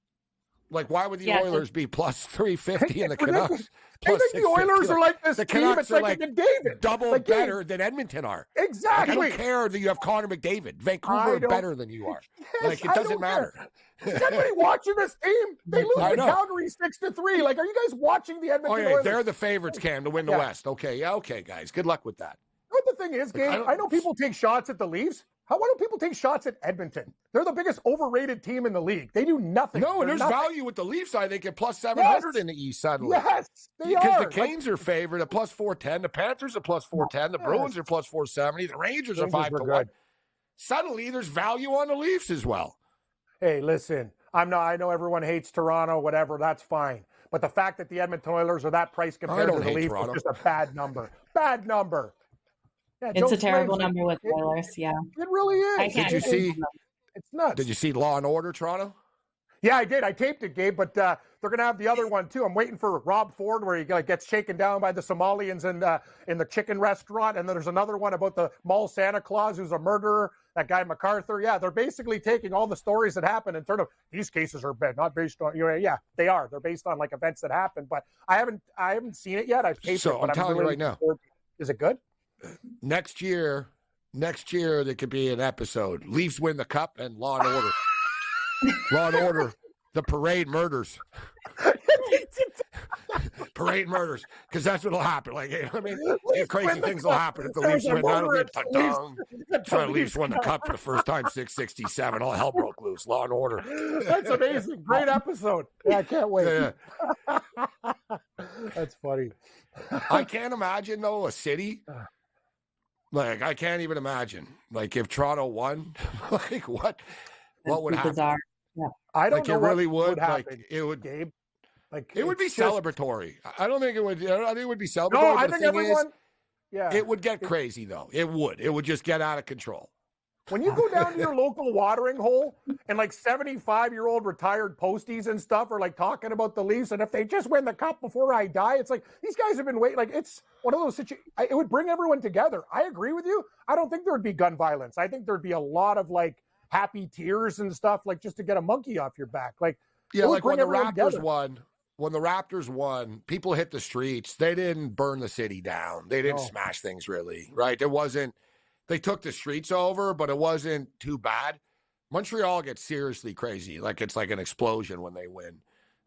Speaker 1: Why would the Oilers be plus 350 and the Canucks plus 650?
Speaker 11: The Oilers are like this
Speaker 1: the
Speaker 11: team.
Speaker 1: Canucks
Speaker 11: It's like McDavid.
Speaker 1: Double better than Edmonton are.
Speaker 11: Exactly.
Speaker 1: I don't care that you have Connor McDavid. Vancouver are better than you are.
Speaker 11: Yes,
Speaker 1: it doesn't matter.
Speaker 11: Is anybody watching this team? They lose to Calgary 6-3. Are you guys watching the Edmonton Oilers?
Speaker 1: They're the favorites, Cam, to win the West. Okay, guys. Good luck with that.
Speaker 11: What the thing is, Gabe, I know people take shots at the Leafs. Why don't people take shots at Edmonton? They're the biggest overrated team in the league. They do nothing.
Speaker 1: No, and there's value with the Leafs, I think, at plus 700 in the East suddenly.
Speaker 11: Yes, they are.
Speaker 1: Because the Canes are favored at plus 410. The Panthers are plus 410. The Bruins are plus 470. The Rangers are 5-1. Suddenly, there's value on the Leafs as well.
Speaker 11: Hey, listen, I know everyone hates Toronto, whatever, that's fine. But the fact that the Edmonton Oilers are that price compared to the Leafs is just a bad number. Bad number.
Speaker 10: Yeah, it's a terrible number with Oilers, yeah.
Speaker 11: It really is.
Speaker 1: Did you see?
Speaker 11: It's nuts.
Speaker 1: Did you see Law and Order, Toronto?
Speaker 11: Yeah, I did. I taped it, Gabe, but they're going to have the other one, too. I'm waiting for Rob Ford, where he gets shaken down by the Somalians in the chicken restaurant. And then there's another one about the mall Santa Claus, who's a murderer, that guy MacArthur. Yeah, they're basically taking all the stories that happen and these cases are not based on, yeah, they are. They're based on, events that happen. But I haven't seen it yet. I've taped it.
Speaker 1: So I'm telling you right now.
Speaker 11: Is it good?
Speaker 1: Next year, there could be an episode. Leafs win the cup and Law and Order. Law and Order, the parade murders. Parade murders, because that's what'll happen. Crazy things will happen if the Leafs win. That'll be the Leafs won the cup for the first time, 667. All hell broke loose. Law and Order.
Speaker 11: That's amazing. Great episode. Yeah, I can't wait.
Speaker 1: Yeah.
Speaker 11: That's funny.
Speaker 1: I can't imagine, though, a city. I can't even imagine. If Toronto won, what would happen?
Speaker 10: Bizarre. Yeah.
Speaker 11: I don't know.
Speaker 1: It really would.
Speaker 11: It would, Gabe.
Speaker 1: It would be celebratory. I don't think it would. I think it would be celebratory.
Speaker 11: No, I think everyone.
Speaker 1: It would get crazy though. It would. It would just get out of control.
Speaker 11: When you go down to your local watering hole and 75-year-old retired posties and stuff are talking about the Leafs, and if they just win the cup before I die, it's these guys have been waiting. It's one of those situations. It would bring everyone together. I agree with you. I don't think there would be gun violence. I think there'd be a lot of happy tears and stuff, just to get a monkey off your back. When
Speaker 1: the Raptors won. When the Raptors won, people hit the streets. They didn't burn the city down. They didn't smash things really, right? It wasn't. They took the streets over, but it wasn't too bad. Montreal gets seriously crazy. It's like an explosion when they win.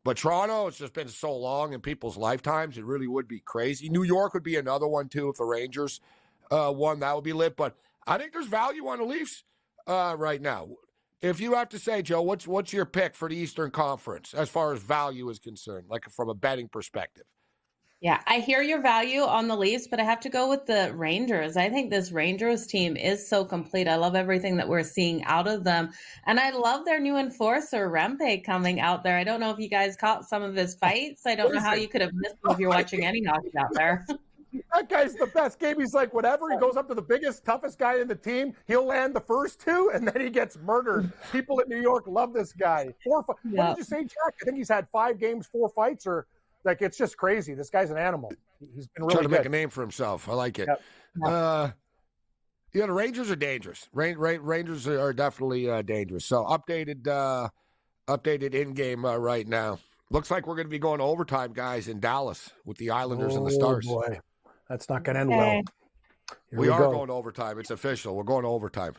Speaker 1: But Toronto, it's just been so long in people's lifetimes. It really would be crazy. New York would be another one, too, if the Rangers won. That would be lit. But I think there's value on the Leafs right now. If you have to say, Joe, what's your pick for the Eastern Conference as far as value is concerned, from a betting perspective?
Speaker 10: Yeah, I hear your value on the Leafs, but I have to go with the Rangers. I think this Rangers team is so complete. I love everything that we're seeing out of them. And I love their new enforcer, Rempe, coming out there. I don't know if you guys caught some of his fights. I don't know how you could have missed him if you're watching any hockey out there.
Speaker 11: That guy's the best. Gabe, he's whatever. He goes up to the biggest, toughest guy in the team. He'll land the first two, and then he gets murdered. People in New York love this guy. What did you say, Jack? I think he's had 5 games, 4 fights, or it's just crazy. This guy's an animal. He's been really
Speaker 1: trying to
Speaker 11: good.
Speaker 1: make a name for himself. I like it.
Speaker 11: Yep.
Speaker 1: The Rangers are dangerous. Rangers are definitely dangerous. So updated Updated in-game right now. Looks like we're going to be going to overtime, guys, in Dallas with the Islanders and the Stars.
Speaker 11: Oh, boy. That's not going to end well.
Speaker 1: We are going to overtime. It's official. We're going to overtime.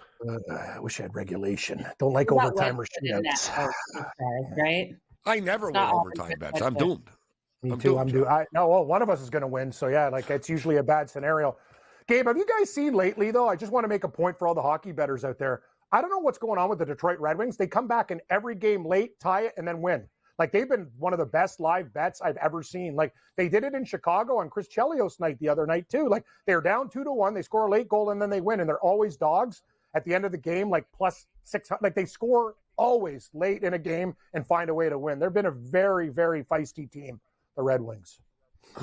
Speaker 11: I wish I had regulation. Don't like overtime or shootouts.
Speaker 10: Right?
Speaker 1: I never win overtime bets. I'm doomed.
Speaker 11: Me too. I'm doomed. One of us is going to win. So, yeah, like it's usually a bad scenario. Gabe, have you guys seen lately, though? I just want to make a point for all the hockey bettors out there. I don't know what's going on with the Detroit Red Wings. They come back in every game late, tie it, and then win. Like, they've been one of the best live bets I've ever seen. Like, they did it in Chicago on Chris Chelios' night the other night, too. Like, they're down 2-1. They score a late goal, and then they win. And they're always dogs at the end of the game, like, plus 600. Like, they score always late in a game and find a way to win. They've been a very, very feisty team, the Red Wings.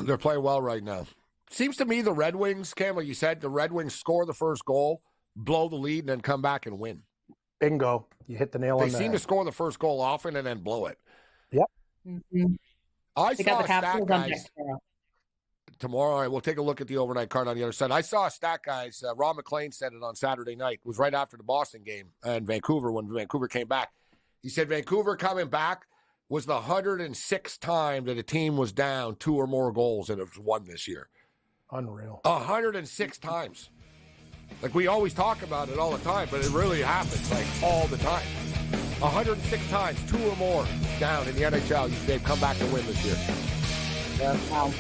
Speaker 1: They're playing well right now. Seems to me the Red Wings, Cam, like you said, the Red Wings score the first goal, blow the lead, and then come back and win.
Speaker 11: Bingo. You hit the nail on the head.
Speaker 1: They seem to score the first goal often and then blow it.
Speaker 11: Yep.
Speaker 10: Mm-hmm.
Speaker 1: I saw a stat, guys. Tomorrow, we'll take a look at the overnight card on the other side. I saw a stat, guys. Ron McLean said it on Saturday night. It was right after the Boston game and Vancouver, when Vancouver came back. He said Vancouver coming back was the 106th time that a team was down 2 or more goals and have won this year.
Speaker 11: Unreal.
Speaker 1: 106 times. Like, we always talk about it all the time, but it really happens, like, all the time. 106 times, 2 or more down in the NHL. They've come back to win this year.
Speaker 11: Yeah.
Speaker 10: Wow.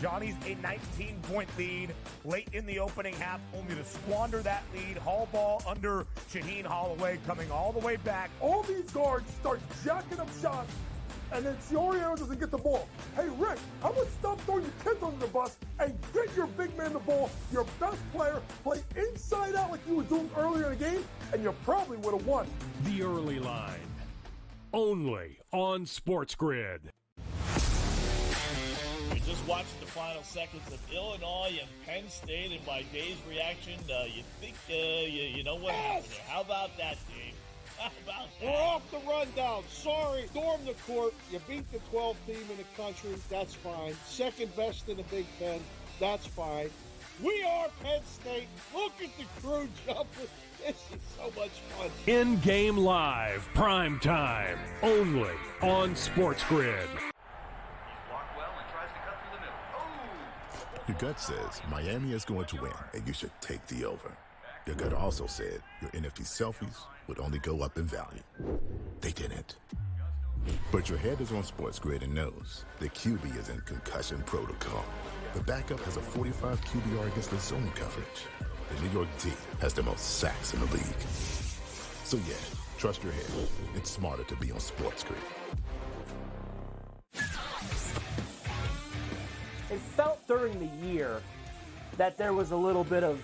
Speaker 2: Johnny's a 19-point lead late in the opening half, only to squander that lead. Hall ball under Shaheen Holloway, coming all the way back.
Speaker 3: All these guards start jacking up shots, and then Chiorio doesn't get the ball. Hey, Rick, how about stop throwing your kids under the bus and get your big man the ball, your best player, play inside out like you were doing earlier in the game, and you probably would have won.
Speaker 4: The early line. Only on SportsGrid.
Speaker 5: We just watched the final seconds of Illinois and Penn State, and by Dave's reaction, you think you know what happened there. How about that, Dave? How about that?
Speaker 6: We're off the rundown. Sorry. Storm the court. You beat the 12th team in the country. That's fine. Second best in the Big Ten. That's fine. We are Penn State. Look at the crew jumping. This is so much fun.
Speaker 4: In-game live, prime time, only on SportsGrid.
Speaker 7: Your gut says Miami is going to win, and you should take the over. Your gut also said your NFT selfies would only go up in value. They didn't. But your head is on SportsGrid and knows the QB is in concussion protocol. The backup has a 45 QBR against the zone coverage. The New York D has the most sacks in the league. So yeah, trust your head. It's smarter to be on SportsGrid.
Speaker 8: It felt during the year that there was a little bit of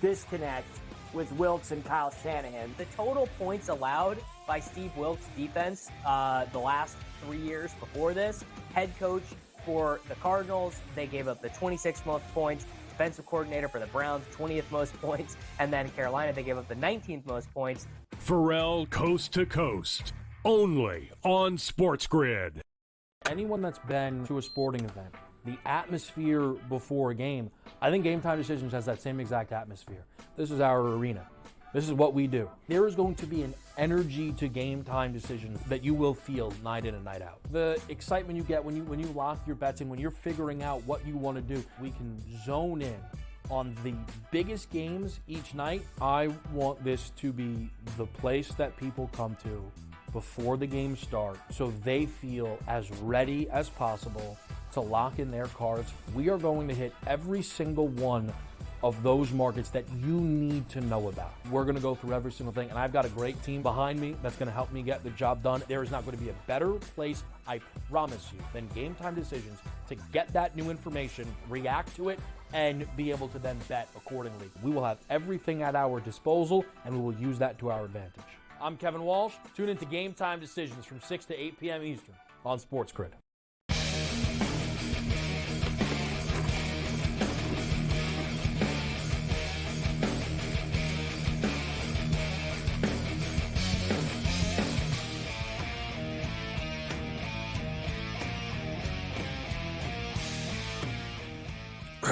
Speaker 8: disconnect with Wilkes and Kyle Shanahan. The total points allowed by Steve Wilkes' defense the last 3 years before this, head coach for the Cardinals, they gave up the 26th most points, defensive coordinator for the Browns, 20th most points, and then Carolina, they gave up the 19th most points.
Speaker 4: Pharrell Coast to Coast, only on SportsGrid.
Speaker 9: Anyone that's been to a sporting event, the atmosphere before a game, I think Game Time Decisions has that same exact atmosphere. This is our arena. This is what we do. There is going to be an energy to Game Time Decisions that you will feel night in and night out. The excitement you get when you lock your bets in, when you're figuring out what you want to do, we can zone in on the biggest games each night. I want this to be the place that people come to before the games start so they feel as ready as possible to lock in their cards. We are going to hit every single one of those markets that you need to know about. We're going to go through every single thing, and I've got a great team behind me that's going to help me get the job done. There is not going to be a better place, I promise you, than Game Time Decisions to get that new information, react to it, and be able to then bet accordingly. We will have everything at our disposal, and we will use that to our advantage. I'm Kevin Walsh. Tune into Game Time Decisions from 6 to 8 p.m. Eastern on SportsGrid.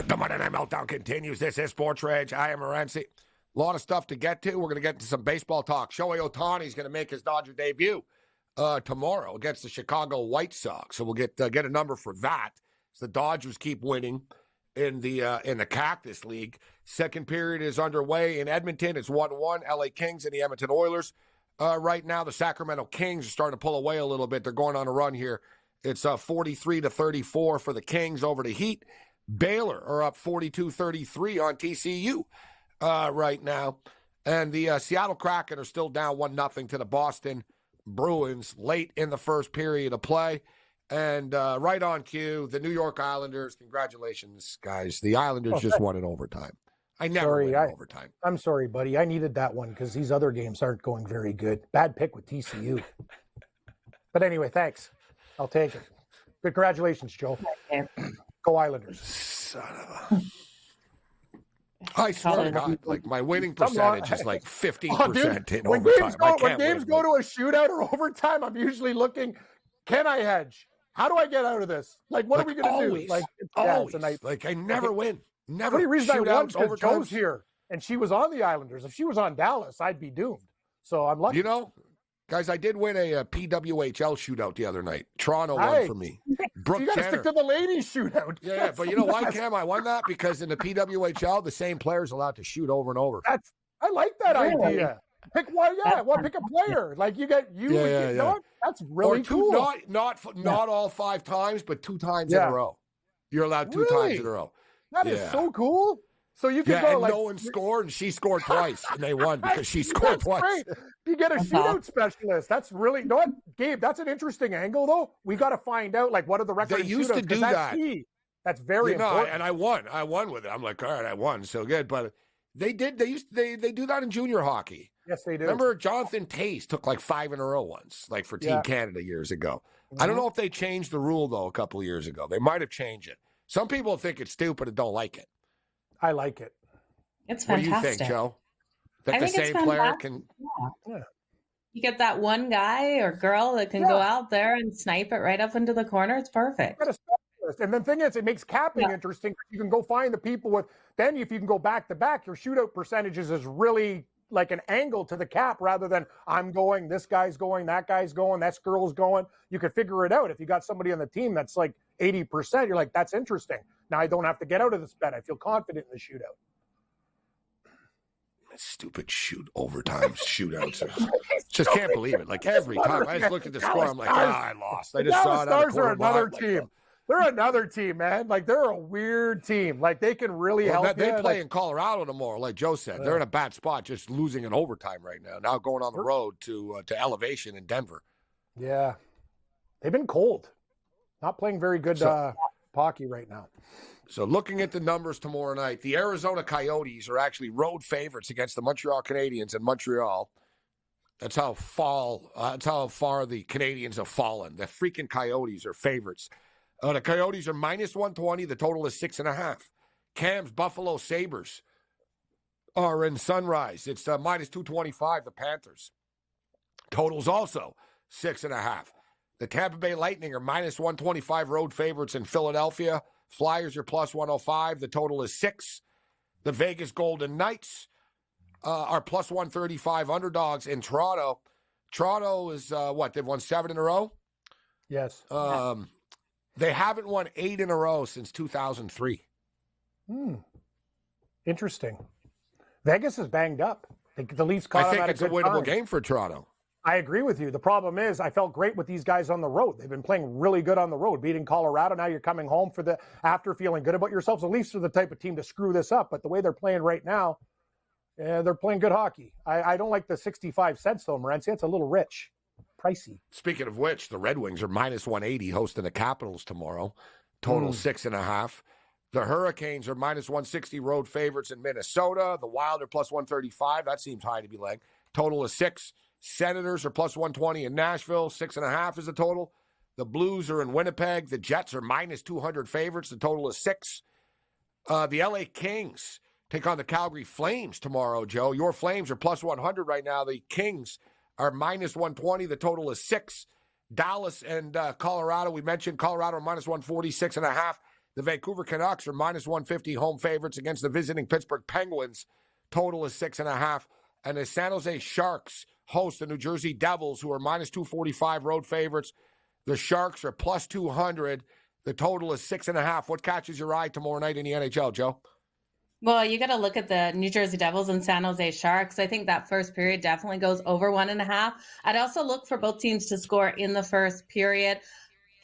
Speaker 1: The Monday Night Meltdown continues. This is SportsRage. I am Morency. A lot of stuff to get to. We're going to get into some baseball talk. Shohei Ohtani is going to make his Dodger debut tomorrow against the Chicago White Sox. So we'll get a number for that. So the Dodgers keep winning in the Cactus League. Second period is underway in Edmonton. It's 1-1. LA Kings and the Edmonton Oilers. Right now, the Sacramento Kings are starting to pull away a little bit. They're going on a run here. It's 43-34 for the Kings over the Heat. Baylor are up 42-33 on TCU right now. And the Seattle Kraken are still down 1-0 to the Boston Bruins late in the first period of play. And right on cue, the New York Islanders. Congratulations, guys. The Islanders just won in overtime. I never win in overtime.
Speaker 11: I'm sorry, buddy. I needed that one because these other games aren't going very good. Bad pick with TCU. But anyway, thanks. I'll take it. Congratulations, Joe. Go Islanders.
Speaker 1: Son of a... I swear to God, like my winning percentage is like 15% in overtime.
Speaker 11: When games go to a shootout or overtime, I'm usually looking, can I hedge? How do I get out of this? Like, what are we going to do? Like,
Speaker 1: always. It's a night. Like, I never win. Never.
Speaker 11: The only reason I won because
Speaker 1: overtimes.
Speaker 11: Joe's here, and she was on the Islanders. If she was on Dallas, I'd be doomed. So I'm lucky.
Speaker 1: You know, guys, I did win a PWHL shootout the other night. Toronto won for me. Brooke
Speaker 11: you got to stick to the ladies shootout.
Speaker 1: Yeah, but you know why, Cam? I won that because in the PWHL, the same player's allowed to shoot over and over.
Speaker 11: I like that idea. Pick one, pick a player. Like you get that's really cool.
Speaker 1: Not all 5 times, but 2 times in a row. You're allowed 2 times in a row.
Speaker 11: That is so cool. So you can go
Speaker 1: and
Speaker 11: like
Speaker 1: no one scored, and she scored twice, and they won because she scored twice.
Speaker 11: Great. You get a shootout specialist. That's really Gabe. That's an interesting angle, though. We got to find out like what are the records.
Speaker 1: They used to do that.
Speaker 11: Key. That's very important.
Speaker 1: And I won. I won with it. I'm like, all right, I won, so good. But they do that in junior hockey.
Speaker 11: Yes, they do.
Speaker 1: Remember, Jonathan Taze took like 5 in a row once, like for Team Canada years ago. Mm-hmm. I don't know if they changed the rule though a couple of years ago. They might have changed it. Some people think it's stupid and don't like it.
Speaker 11: I like it.
Speaker 10: It's fantastic.
Speaker 1: What do you think, Joe? That the same player can...
Speaker 10: Yeah. You get that one guy or girl that can go out there and snipe it right up into the corner. It's perfect.
Speaker 11: And the thing is, it makes capping interesting. You can go find the people with... Then if you can go back-to-back, your shootout percentages is really like an angle to the cap rather than I'm going, this guy's going, that guy's going, that girl's going. You could figure it out. If you got somebody on the team that's like 80%, you're like, that's interesting. Now I don't have to get out of this bet. I feel confident in the shootout.
Speaker 1: Stupid overtime shootouts. Just can't believe it. Like every time I just look at the score, I'm like, I lost. I just saw it.
Speaker 11: Stars are another team. They're another team, man. Like they're a weird team. Like they can really help.
Speaker 1: They play in Colorado tomorrow. Like Joe said, they're in a bad spot, just losing in overtime right now. Now going on the road to Elevation in Denver.
Speaker 11: Yeah, they've been cold. Not playing very good hockey right now.
Speaker 1: So looking at the numbers tomorrow night, the Arizona Coyotes are actually road favorites against the Montreal Canadiens in Montreal. That's how far the Canadiens have fallen. The freaking Coyotes are favorites. The Coyotes are minus 120. The total is 6.5. Cam's Buffalo Sabres are in Sunrise. It's minus 225, the Panthers. Total's also 6.5. The Tampa Bay Lightning are minus 125 road favorites in Philadelphia. Flyers are plus 105. The total is 6. The Vegas Golden Knights are plus 135 underdogs in Toronto. Toronto is they've won 7 in a row?
Speaker 11: Yes.
Speaker 1: They haven't won 8 in a row since 2003.
Speaker 11: Interesting. Vegas is banged up. The Leafs caught them at a good time.
Speaker 1: I think it's a winnable game for Toronto.
Speaker 11: I agree with you. The problem is I felt great with these guys on the road. They've been playing really good on the road, beating Colorado. Now you're coming home after feeling good about yourselves. The Leafs are the type of team to screw this up, but the way they're playing right now, they're playing good hockey. I don't like the 65 cents though, Morency. It's a little rich. Pricey.
Speaker 1: Speaking of which, the Red Wings are minus 180 hosting the Capitals tomorrow. Total 6.5. The Hurricanes are minus 160 road favorites in Minnesota. The Wild are plus 135. That seems high to be leg. Total is 6. Senators are plus 120 in Nashville. 6.5 is the total. The Blues are in Winnipeg. The Jets are minus 200 favorites. The total is 6. The LA Kings take on the Calgary Flames tomorrow, Joe. Your Flames are plus 100 right now. The Kings are minus 120. The total is 6. Dallas and Colorado, we mentioned Colorado minus 146.5. The Vancouver Canucks are minus 150 home favorites against the visiting Pittsburgh Penguins. Total is 6.5. And the San Jose Sharks host the New Jersey Devils, who are minus 245 road favorites. The Sharks are plus 200. The total is 6.5. What catches your eye tomorrow night in the NHL, Joe?
Speaker 10: Well, you got to look at the New Jersey Devils and San Jose Sharks. I think that first period definitely goes over 1.5. I'd also look for both teams to score in the first period.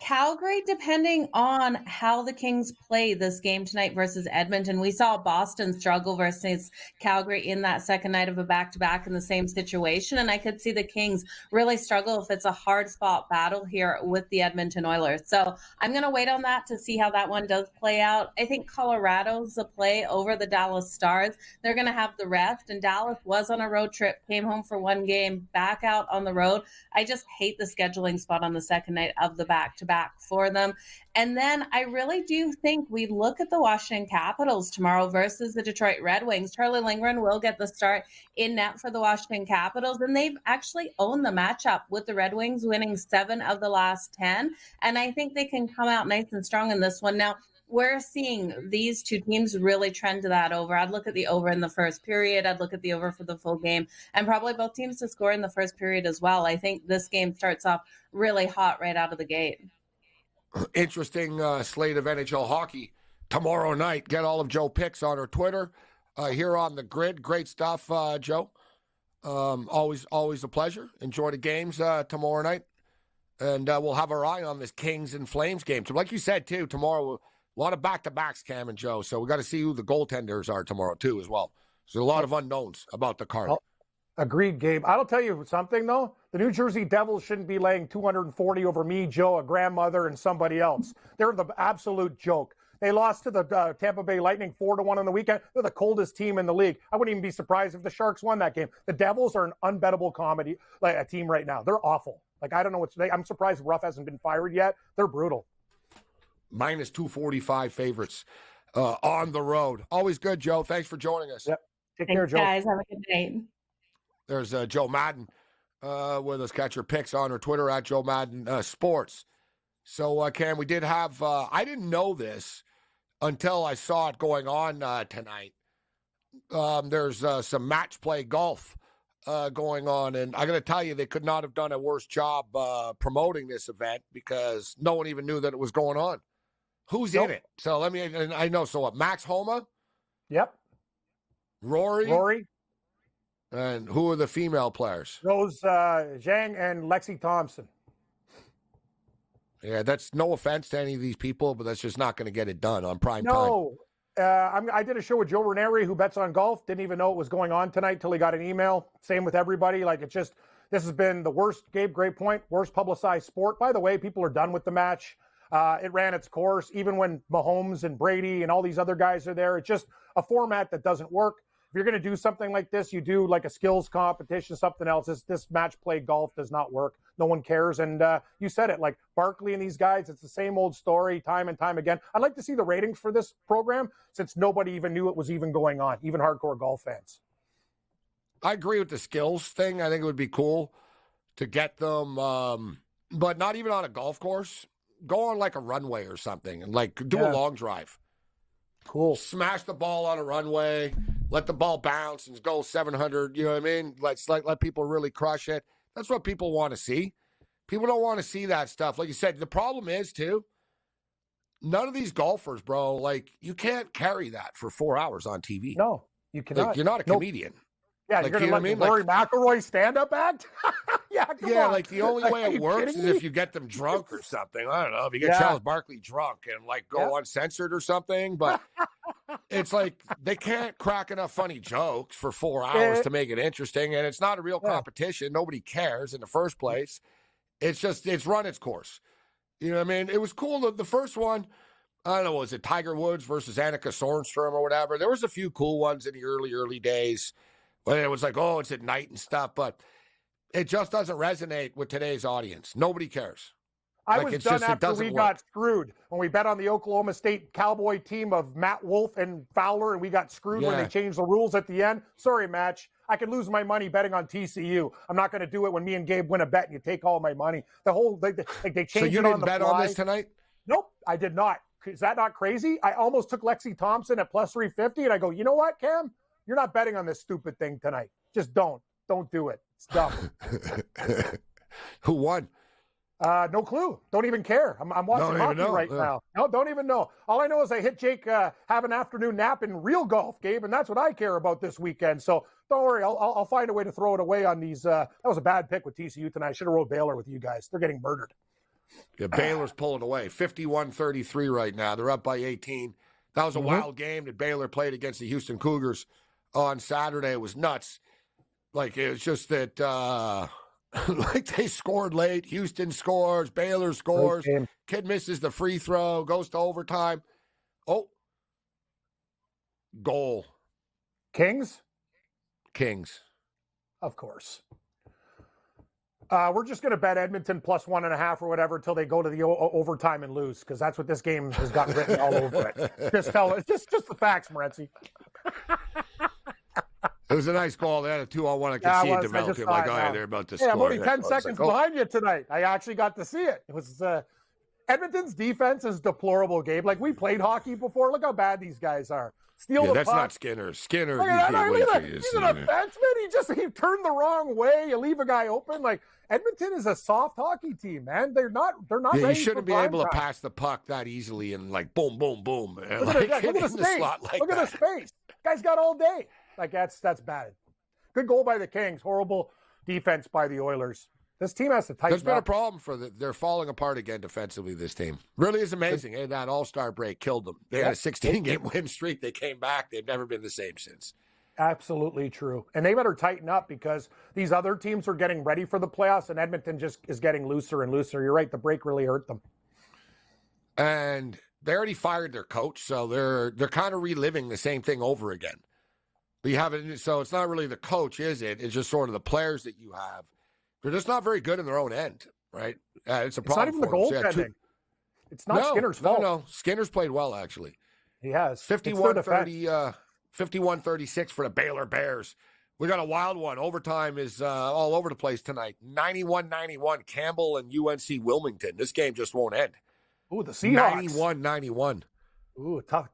Speaker 10: Calgary, depending on how the Kings play this game tonight versus Edmonton. We saw Boston struggle versus Calgary in that second night of a back-to-back in the same situation, and I could see the Kings really struggle if it's a hard-fought battle here with the Edmonton Oilers. So I'm going to wait on that to see how that one does play out. I think Colorado's a play over the Dallas Stars. They're going to have the rest, and Dallas was on a road trip, came home for one game, back out on the road. I just hate the scheduling spot on the second night of the back-to-back for them. And then I really do think we look at the Washington Capitals tomorrow versus the Detroit Red Wings. Charlie Lindgren will get the start in net for the Washington Capitals, and they've actually owned the matchup with the Red Wings, winning 7 of the last 10. And I think they can come out nice and strong in this one. Now, we're seeing these two teams really trend to that over. I'd look at the over in the first period. I'd look at the over for the full game, and probably both teams to score in the first period as well. I think this game starts off really hot right out of the gate.
Speaker 1: Interesting slate of NHL hockey tomorrow night. Get all of Joe picks on her Twitter here on the grid. Great stuff, Joe. Always a pleasure. Enjoy the games tomorrow night. And we'll have our eye on this Kings and Flames game. So like you said, too, tomorrow, a lot of back-to-backs, Cam and Joe. So we got to see who the goaltenders are tomorrow, too, as well. So a lot of unknowns about the card.
Speaker 11: Agreed, Gabe. I'll tell you something, though. The New Jersey Devils shouldn't be laying 240 over me, Joe, a grandmother, and somebody else. They're the absolute joke. They lost to the Tampa Bay Lightning 4-1 on the weekend. They're the coldest team in the league. I wouldn't even be surprised if the Sharks won that game. The Devils are an unbettable comedy, like a team right now. They're awful. Like, I don't know what's. I'm surprised Ruff hasn't been fired yet. They're brutal.
Speaker 1: Minus 245 favorites on the road. Always good, Joe. Thanks for joining us.
Speaker 11: Yep. Take care, Joe.
Speaker 10: Guys, have a good night.
Speaker 1: There's Joe Madden with us. Catch your picks on her Twitter at Joe Madden Sports. So, Cam, we did have, I didn't know this until I saw it going on tonight. There's some match play golf going on. And I got to tell you, they could not have done a worse job promoting this event because no one even knew that it was going on. Who's in it? So I know. So what? Max Homa?
Speaker 11: Yep.
Speaker 1: Rory. And who are the female players?
Speaker 11: Those Zhang and Lexi Thompson.
Speaker 1: Yeah, that's no offense to any of these people, but that's just not going to get it done on prime time.
Speaker 11: No. I did a show with Joe Ranieri, who bets on golf. Didn't even know it was going on tonight till he got an email. Same with everybody. Like, this has been the worst, Gabe, great point, worst publicized sport. By the way, people are done with the match. It ran its course, even when Mahomes and Brady and all these other guys are there. It's just a format that doesn't work. If you're going to do something like this, you do like a skills competition, something else. This match play golf does not work. No one cares. And you said it, like Barkley and these guys, it's the same old story time and time again. I'd like to see the ratings for this program since nobody even knew it was even going on, even hardcore golf fans.
Speaker 1: I agree with the skills thing. I think it would be cool to get them, but not even on a golf course. Go on like a runway or something and like do a long drive.
Speaker 11: Cool.
Speaker 1: Smash the ball on a runway. Let the ball bounce and go 700. You know what I mean? Let people really crush it. That's what people want to see. People don't want to see that stuff. Like you said, the problem is, too, none of these golfers, bro, like, you can't carry that for 4 hours on TV.
Speaker 11: No, you cannot.
Speaker 1: Like, you're not a comedian.
Speaker 11: Yeah,
Speaker 1: like,
Speaker 11: you're going to let Rory McIlroy stand-up act? Come on.
Speaker 1: Like, the only way it works is if you get them drunk or something. I don't know. If you get Charles Barkley drunk and, like, go uncensored or something. But it's like they can't crack enough funny jokes for 4 hours to make it interesting. And it's not a real competition. Nobody cares in the first place. It's run its course. You know what I mean? It was cool. The first one, I don't know, was it Tiger Woods versus Annika Sorenstam or whatever? There was a few cool ones in the early days. When it was like, oh, it's at night and stuff. But it just doesn't resonate with today's audience. Nobody cares.
Speaker 11: I was done after we got screwed when we bet on the Oklahoma State Cowboy team of Matt Wolf and Fowler, and we got screwed when they changed the rules at the end. Sorry, Match. I could lose my money betting on TCU. I'm not going to do it when me and Gabe win a bet and you take all my money. The whole they changed it on the fly.
Speaker 1: So you didn't bet on this tonight?
Speaker 11: Nope, I did not. Is that not crazy? I almost took Lexi Thompson at plus 350, and I go, you know what, Cam? You're not betting on this stupid thing tonight. Just don't. Don't do it. It's dumb.
Speaker 1: Who won?
Speaker 11: No clue. Don't even care. I'm watching hockey right now. No, don't even know. All I know is I hit Jake have an afternoon nap in real golf, Gabe, and that's what I care about this weekend. So don't worry. I'll find a way to throw it away on these. That was a bad pick with TCU tonight. I should have rode Baylor with you guys. They're getting murdered.
Speaker 1: Yeah, Baylor's pulling away. 51-33 right now. They're up by 18. That was a wild game that Baylor played against the Houston Cougars on Saturday. It was nuts. Like, it was just that like they scored late. Houston scores. Baylor scores. Kid misses the free throw. Goes to overtime. Oh. Goal.
Speaker 11: Kings? Of course. We're just going to bet Edmonton plus 1.5 or whatever until they go to the overtime and lose, because that's what this game has got written all over it. Just the facts, Morency.
Speaker 1: It was a nice call. They had a 2-on-1. I could see it developing. Like, oh, yeah, they're about to score.
Speaker 11: I'm only 10 seconds behind you tonight. I actually got to see it. It was Edmonton's defense is deplorable, Gabe. Like, we played hockey before. Look how bad these guys are. Steal the puck.
Speaker 1: That's not Skinner. Skinner,
Speaker 11: he's an defenseman. He turned the wrong way. You leave a guy open. Like, Edmonton is a soft hockey team, man. They're not ready.
Speaker 1: You shouldn't be able to pass the puck that easily and like boom, boom, boom.
Speaker 11: Look at the space. Look at the space. Guy's got all day. Like, that's bad. Good goal by the Kings. Horrible defense by the Oilers. This team has to tighten up.
Speaker 1: There's been a problem they're falling apart again defensively, this team. Really is amazing. And that All-Star break killed them. They had a 16-game win streak. They came back. They've never been the same since.
Speaker 11: Absolutely true. And they better tighten up, because these other teams are getting ready for the playoffs, and Edmonton just is getting looser and looser. You're right. The break really hurt them.
Speaker 1: And they already fired their coach, so they're kind of reliving the same thing over again. But you have it, so it's not really the coach, is it? It's just sort of the players that you have. They're just not very good in their own end, right? It's a problem.
Speaker 11: It's not even the goaltending. It's not Skinner's fault.
Speaker 1: No. Skinner's played well, actually.
Speaker 11: He has.
Speaker 1: 51-36 for the Baylor Bears. We got a wild one. Overtime is all over the place tonight. 91-91, Campbell and UNC Wilmington. This game just won't end.
Speaker 11: Ooh, the Seahawks.
Speaker 1: 91-91.
Speaker 11: Ooh, tough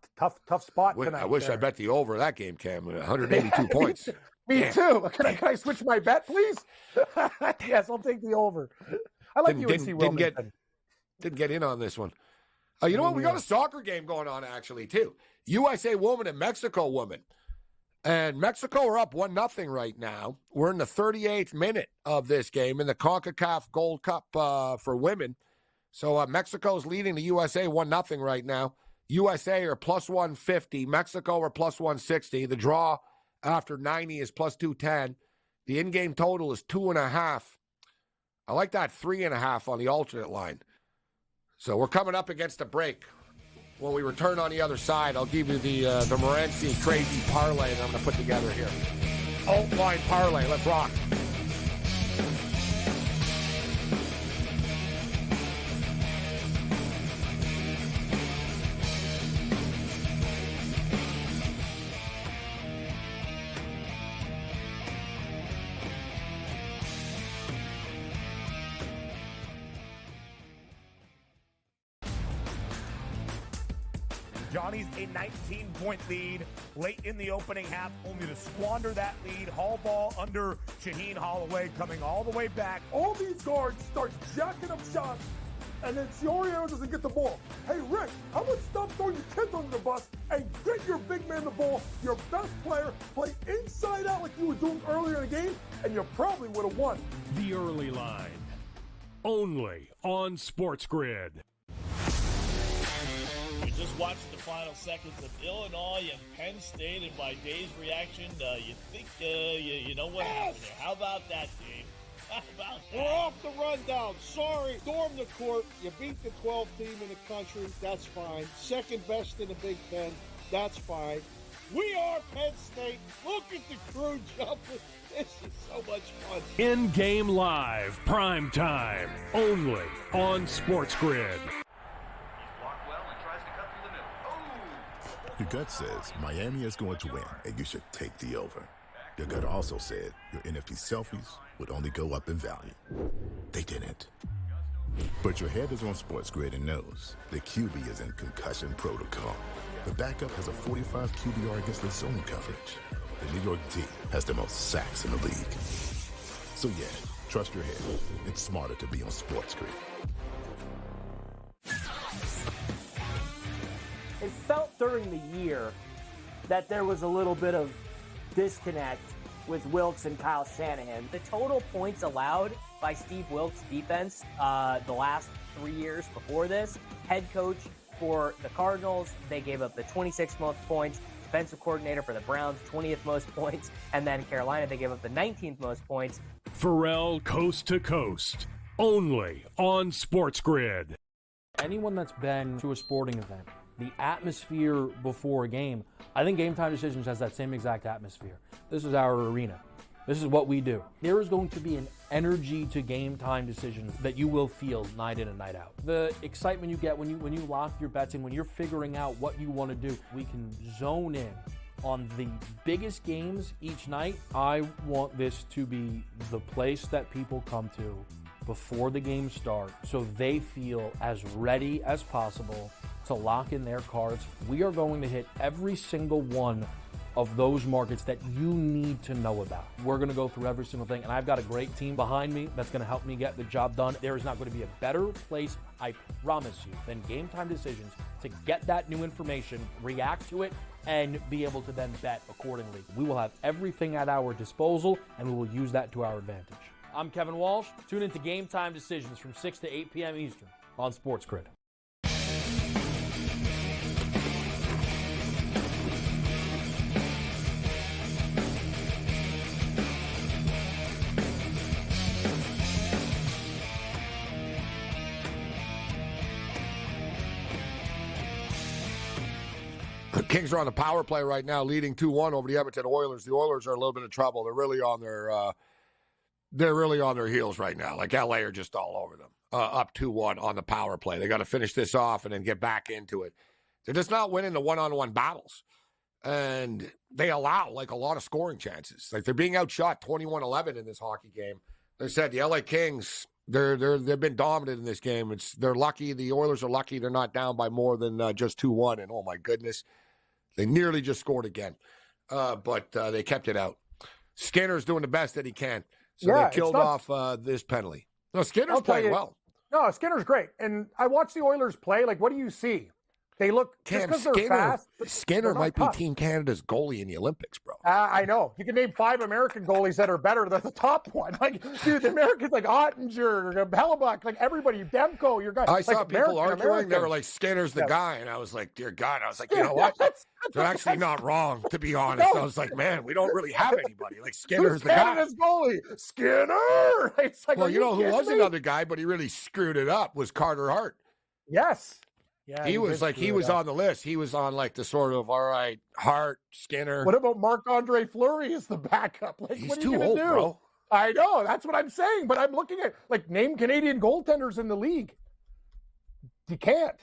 Speaker 11: spot tonight.
Speaker 1: I wish I bet the over that game, Cam. 182 points.
Speaker 11: Me too. Can I switch my bet, please? Yes, I'll take the over. I like UNC Wilmington.
Speaker 1: Didn't get in on this one. You know what? We got a soccer game going on, actually, too. USA woman and Mexico woman. And Mexico are up 1-0 right now. We're in the 38th minute of this game in the CONCACAF Gold Cup for women. So Mexico's leading the USA 1-0 right now. USA are plus 150. Mexico are plus 160. The draw after 90 is plus 210. The in-game total is 2.5. I like that 3.5 on the alternate line. So we're coming up against a break. When we return on the other side, I'll give you the Morency crazy parlay that I'm going to put together here. Alt line parlay. Let's rock.
Speaker 2: Johnny's a 19-point lead late in the opening half, only to squander that lead. Hall ball under Shaheen Holloway coming all the way back.
Speaker 3: All these guards start jacking up shots, and then Siorio doesn't get the ball. Hey, Rick, how about stop throwing your kids under the bus and get your big man the ball, your best player, play inside out like you were doing earlier in the game, and you probably would have won.
Speaker 4: The Early Line. Only on SportsGrid.
Speaker 5: We just watched the final seconds of Illinois and Penn State, and by Dave's reaction, you think you know what happened there. How about that, Dave? How about that?
Speaker 6: We're off the rundown. Sorry. Storm the court. You beat the 12th team in the country. That's fine. Second best in the Big Ten. That's fine. We are Penn State. Look at the crew jumping. This is so much fun.
Speaker 4: In-game live, prime time, only on SportsGrid.
Speaker 7: Your gut says Miami is going to win, and you should take the over. Your gut also said your NFT selfies would only go up in value. They didn't. But your head is on SportsGrid and knows the QB is in concussion protocol. The backup has a 45 QBR against the zone coverage. The New York D has the most sacks in the league. So yeah, trust your head. It's smarter to be on SportsGrid.
Speaker 8: It felt during the year that there was a little bit of disconnect with Wilks and Kyle Shanahan. The total points allowed by Steve Wilks' defense the last 3 years before this, head coach for the Cardinals, they gave up the 26th most points. Defensive coordinator for the Browns, 20th most points. And then Carolina, they gave up the 19th most points.
Speaker 4: Pharrell Coast to Coast, only on SportsGrid.
Speaker 9: Anyone that's been to a sporting event, the atmosphere before a game, I think Game Time Decisions has that same exact atmosphere. This is our arena. This is what we do. There is going to be an energy to Game Time Decisions that you will feel night in and night out. The excitement you get when you lock your bets in, when you're figuring out what you want to do, we can zone in on the biggest games each night. I want this to be the place that people come to before the games start so they feel as ready as possible to lock in their cards. We are going to hit every single one of those markets that you need to know about. We're going to go through every single thing, and I've got a great team behind me that's going to help me get the job done. There is not going to be a better place, I promise you, than Game Time Decisions to get that new information, react to it, and be able to then bet accordingly. We will have everything at our disposal, and we will use that to our advantage. I'm Kevin Walsh. Tune into Game Time Decisions from 6 to 8 p.m. Eastern on SportsGrid.
Speaker 1: The Kings are on the power play right now, leading 2-1 over the Edmonton Oilers. The Oilers are a little bit of trouble. They're really on their heels right now. Like LA are just all over them. Up 2-1 on the power play. They got to finish this off and then get back into it. They're just not winning the one-on-one battles. And they allow like a lot of scoring chances. Like they're being outshot 21-11 in this hockey game. They said the LA Kings, they've been dominant in this game. They're lucky. The Oilers are lucky they're not down by more than just 2-1. And oh my goodness, they nearly just scored again. But they kept it out. Skinner's doing the best that he can. So they killed off this penalty. No, Skinner's playing well.
Speaker 11: No, Skinner's great. And I watch the Oilers play. Like, what do you see? They look, just because they're fast.
Speaker 1: Skinner might be Team Canada's goalie in the Olympics, bro.
Speaker 11: I know. You can name 5 American goalies that are better than the top one. Like, dude, the Americans like Ottinger, Hellebuck, like everybody, Demko, your guy.
Speaker 1: I saw
Speaker 11: like
Speaker 1: people arguing. They were like, Skinner's the guy. And I was like, dear God. I was like, you know what? They're actually not wrong, to be honest. I was like, man, we don't really have anybody. Like, Skinner's the guy.
Speaker 11: Canada's goalie? Skinner! It's like,
Speaker 1: well, you know who was another guy, but he really screwed it up, was Carter Hart.
Speaker 11: Yes. Yeah,
Speaker 1: he was on the list. He was on like the sort of, all right, Hart, Skinner.
Speaker 11: What about Marc-Andre Fleury as the backup? Like,
Speaker 1: he's
Speaker 11: what are you
Speaker 1: too
Speaker 11: gonna
Speaker 1: old,
Speaker 11: do?
Speaker 1: bro.
Speaker 11: I know. That's what I'm saying. But I'm looking at, like, name Canadian goaltenders in the league. You can't.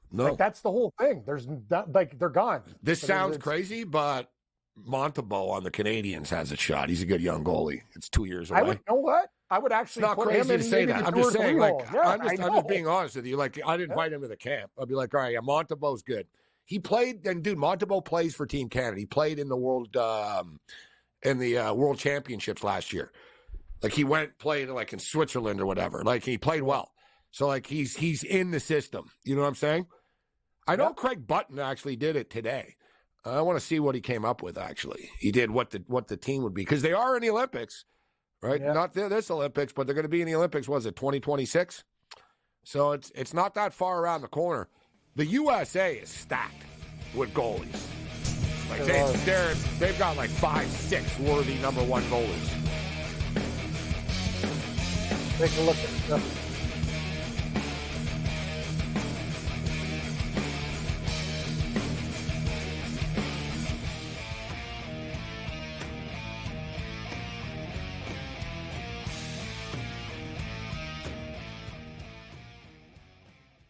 Speaker 1: No.
Speaker 11: Like, that's the whole thing. There's like, they're gone.
Speaker 1: This sounds crazy, but Montembeault on the Canadians has a shot. He's a good young goalie. It's 2 years away.
Speaker 11: You know what? I would actually
Speaker 1: it's not
Speaker 11: put
Speaker 1: crazy
Speaker 11: him in
Speaker 1: to say that. I'm just saying, like,
Speaker 11: yeah,
Speaker 1: I'm just being honest with you. Like, I'd invite him to the camp. I'd be like, all right, yeah, Montembeault's good. He played, and dude, Montembeault plays for Team Canada. He played in the World Championships last year. Like, he played like in Switzerland or whatever. Like, he played well. So, like, he's in the system. You know what I'm saying? I know Craig Button actually did it today. I want to see what he came up with, actually. He did what the team would be. Because they are in the Olympics, right? Yeah. Not this Olympics, but they're going to be in the Olympics, was it 2026? So it's not that far around the corner. The USA is stacked with goalies. Like they've got like 5-6 worthy number one goalies.
Speaker 11: Take a look at